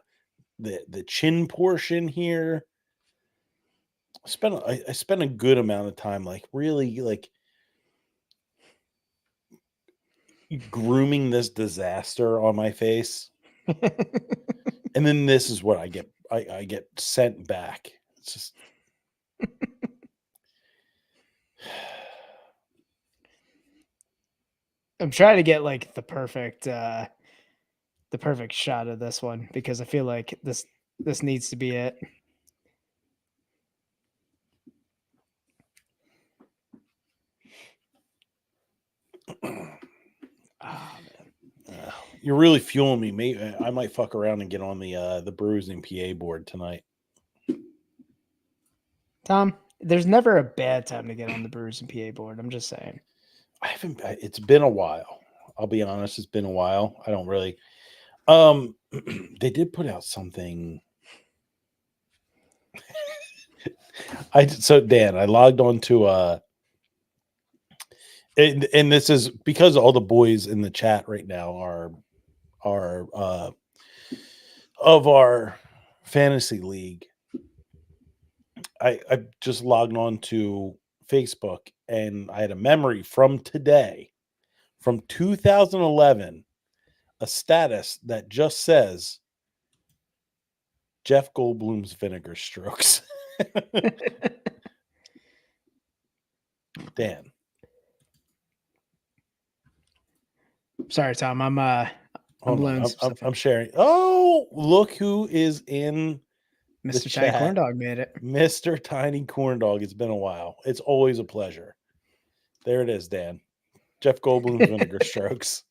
chin portion here. I spent a good amount of time like really like grooming this disaster on my face. And then this is what I get get sent back. It's just I'm trying to get like the perfect shot of this one because I feel like this needs to be it. Oh, man. You're really fueling me. Maybe I might fuck around and get on the bruising PA board tonight. Tom, there's never a bad time to get on the Brewers and PA board. I'm just saying. I haven't. It's been a while. I'll be honest. It's been a while. I don't really. They did put out something. So Dan, I logged on to and this is because all the boys in the chat right now are of our fantasy league. I just logged on to Facebook and I had a memory from today, from 2011, a status that just says Jeff Goldblum's Vinegar Strokes. Dan. Sorry, Tom. I'm blowing some stuff I'm up. sharing. Oh, look who is in Mr. Tiny chat. Corn Dog made it. Mr. Tiny Corn Dog. It's been a while. It's always a pleasure. There it is, Dan. Jeff Goldblum's Vinegar Strokes.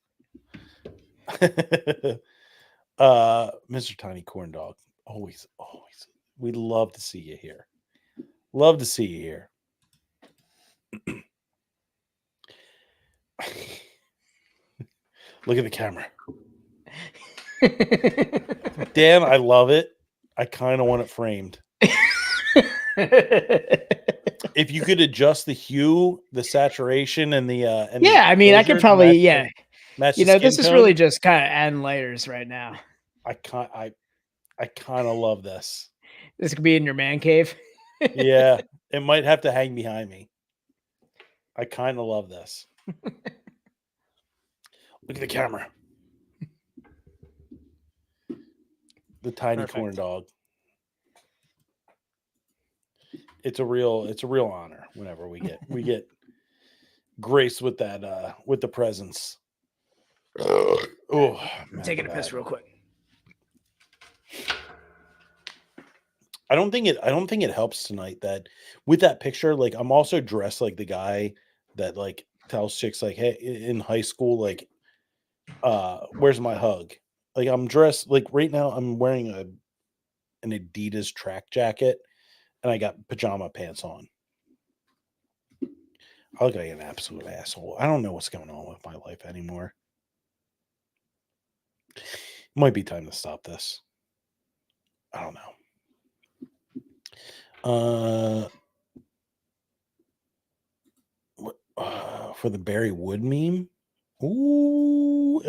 Mr. Tiny Corn Dog. Always. We'd love to see you here. Love to see you here. Look at the camera. Dan, I love it. I kind of want it framed. If you could adjust the hue, the saturation, and the yeah, I mean, I could probably match you the know, this skin is tone. really just kind of adding layers right now. I kind of love this. This could be in your man cave. Yeah, it might have to hang behind me. I kind of love this. Look at the camera. The tiny Perfect. corn dog. It's a real honor whenever we get graced with that with the presence. Oh, I'm taking a piss real quick. I don't think it helps tonight that with that picture, like I'm also dressed like the guy that like tells chicks like, hey, in high school, like, where's my hug? Like I'm dressed like right now, I'm wearing an Adidas track jacket and I got pajama pants on. I look like an absolute asshole. I don't know what's going on with my life anymore. Might be time to stop this. I don't know. For the Barry Wood meme. Ooh,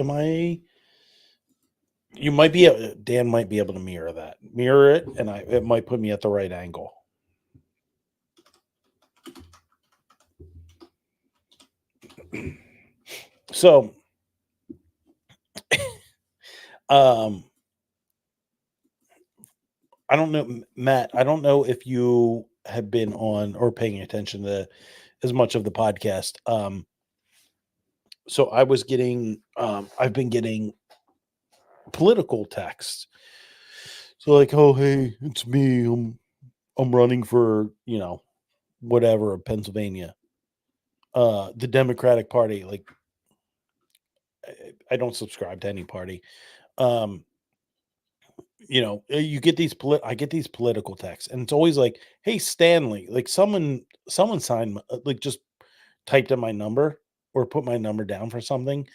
you might be Dan might be able to mirror it, and it might put me at the right angle. So, I don't know, Matt. I don't know if you have been on or paying attention to as much of the podcast. So I was getting, I've been getting political texts. So like, oh hey, it's me. I'm running for whatever Pennsylvania, the Democratic Party. Like, I don't subscribe to any party. You get these I get these political texts, and it's always like, hey Stanley, like someone signed like just typed in my number or put my number down for something.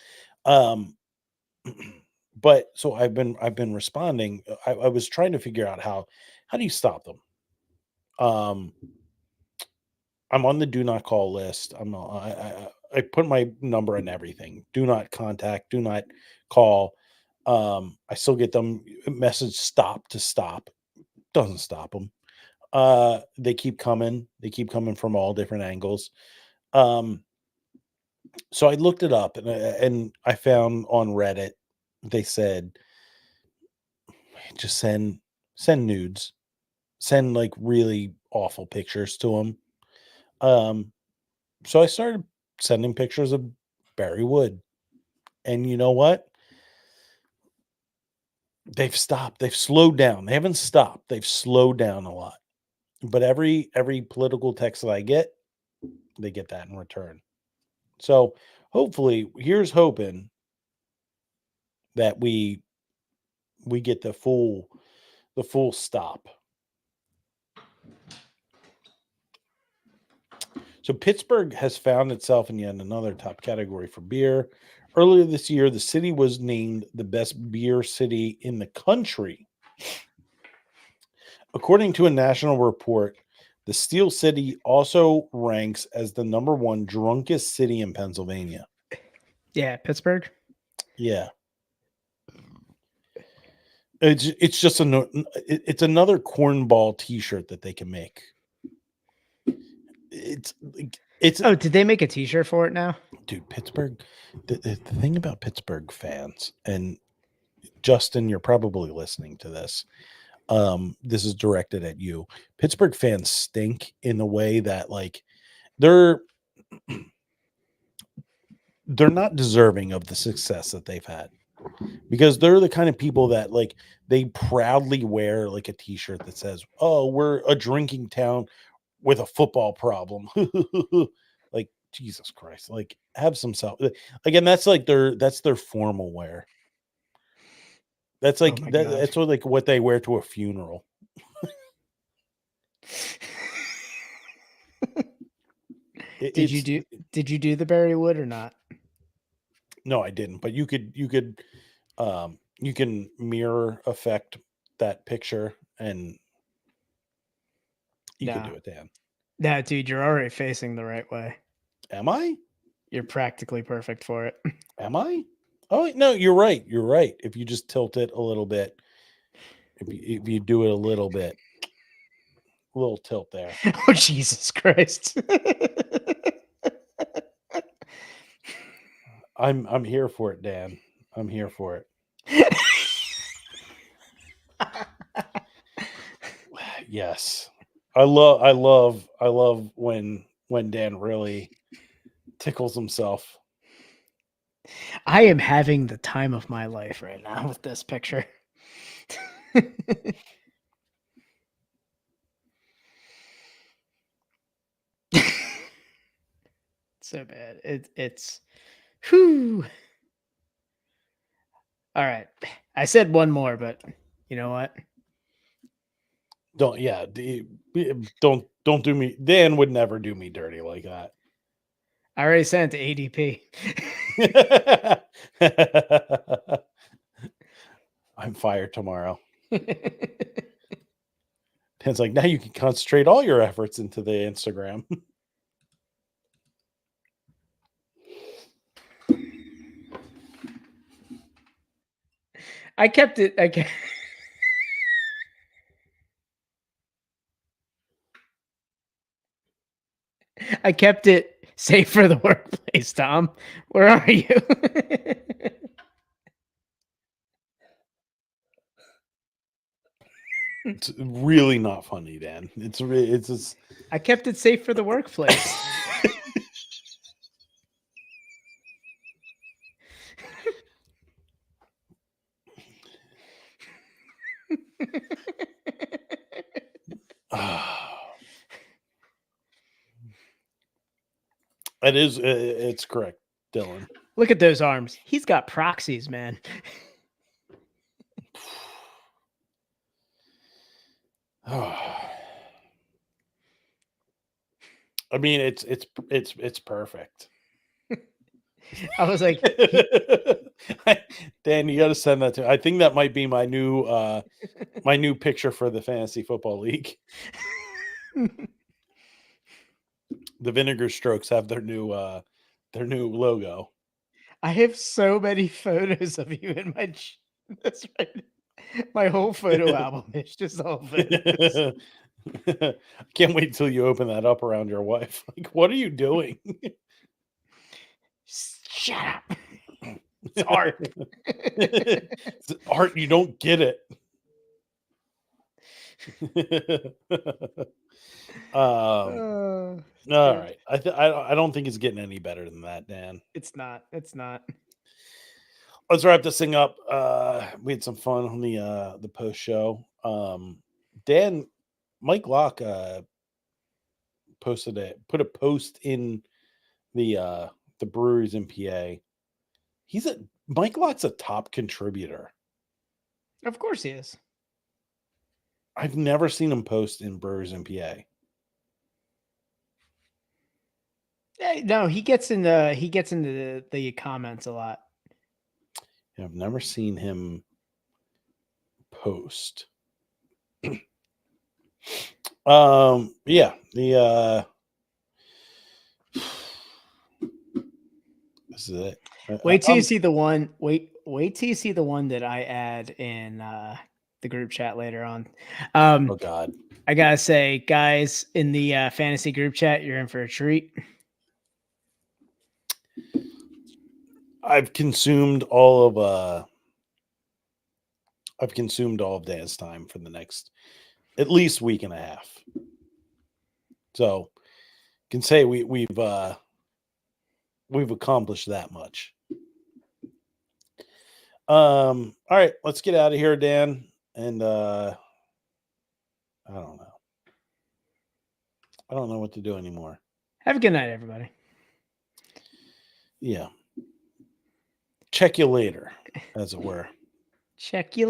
But so I've been responding. I was trying to figure out how do you stop them. I'm on the do not call list. I put my number in everything. Do not contact, do not call. I still get them message stop to stop. Doesn't stop them. They keep coming. They keep coming from all different angles. So I looked it up and I found on Reddit, they said, just send nudes, send like really awful pictures to them. So I started sending pictures of Barry Wood, and you know what? They've stopped. They've slowed down. They haven't stopped. They've slowed down a lot. But every political text that I get, they get that in return. So hopefully, here's hoping that we get the full stop. So Pittsburgh has found itself in yet another top category for beer. Earlier this year, the city was named the best beer city in the country. According to a national report, the Steel City also ranks as the number 1 drunkest city in Pennsylvania. Yeah, Pittsburgh. Yeah. It's just it's another cornball t-shirt that they can make. It's Oh, did they make a t-shirt for it now? Dude, Pittsburgh, the thing about Pittsburgh fans, and Justin, you're probably listening to this. This is directed at you. Pittsburgh fans stink in the way that like they're not deserving of the success that they've had, because they're the kind of people that like they proudly wear like a t-shirt that says, "Oh, we're a drinking town with a football problem." Like, Jesus Christ, like have some self. Again, that's like that's their formal wear. That's like Oh my that, God. that's what they wear to a funeral. Did you do the Barry Wood or not? No, I didn't. But you can mirror effect that picture, and you can Nah. do it, Dan. No, dude, you're already facing the right way. Am I? You're practically perfect for it. Am I? Oh no, you're right. You're right. If you just tilt it a little bit, if you do it a little bit, a little tilt there. Oh, Jesus Christ. I'm here for it, Dan. I'm here for it. Yes. I love when Dan really tickles himself. I am having the time of my life right now with this picture. So bad. It's whew. All right. I said one more, but you know what? Don't do me. Dan would never do me dirty like that. I already sent it to ADP. I'm fired tomorrow. Dan's like, now you can concentrate all your efforts into the Instagram. I kept it. I kept it safe for the workplace, Tom. Where are you? It's really not funny, Dan. It's just I kept it safe for the workplace. it is. It's correct, Dylan. Look at those arms. He's got proxies, man. I mean, it's perfect. I was like, Dan, you got to send that to. I think that might be my new picture for the fantasy football league. The Vinegar Strokes have their new logo. I have so many photos of you in my. That's right. My whole photo album is just all photos. I can't wait till you open that up around your wife. Like, what are you doing? Shut up. It's art. It's art. You don't get it. All right. I don't think it's getting any better than that, Dan. It's not. It's not. Let's wrap this thing up. We had some fun on the post show. Dan, Mike Locke put a post in the Brewers in PA. Mike Locke's a top contributor. Of course he is. I've never seen him post in Brewers in PA. No, he gets into the comments a lot. Yeah, I've never seen him post. Yeah, this is it. Wait till you see the one. Wait till you see the one that I add in the group chat later on. Oh God, I gotta say, guys, in the fantasy group chat, you're in for a treat. I've consumed all of Dan's time for the next at least week and a half. So can say we've accomplished that much. All right, let's get out of here, Dan. And I don't know. I don't know what to do anymore. Have a good night, everybody. Yeah. Check you later, as it were. Check you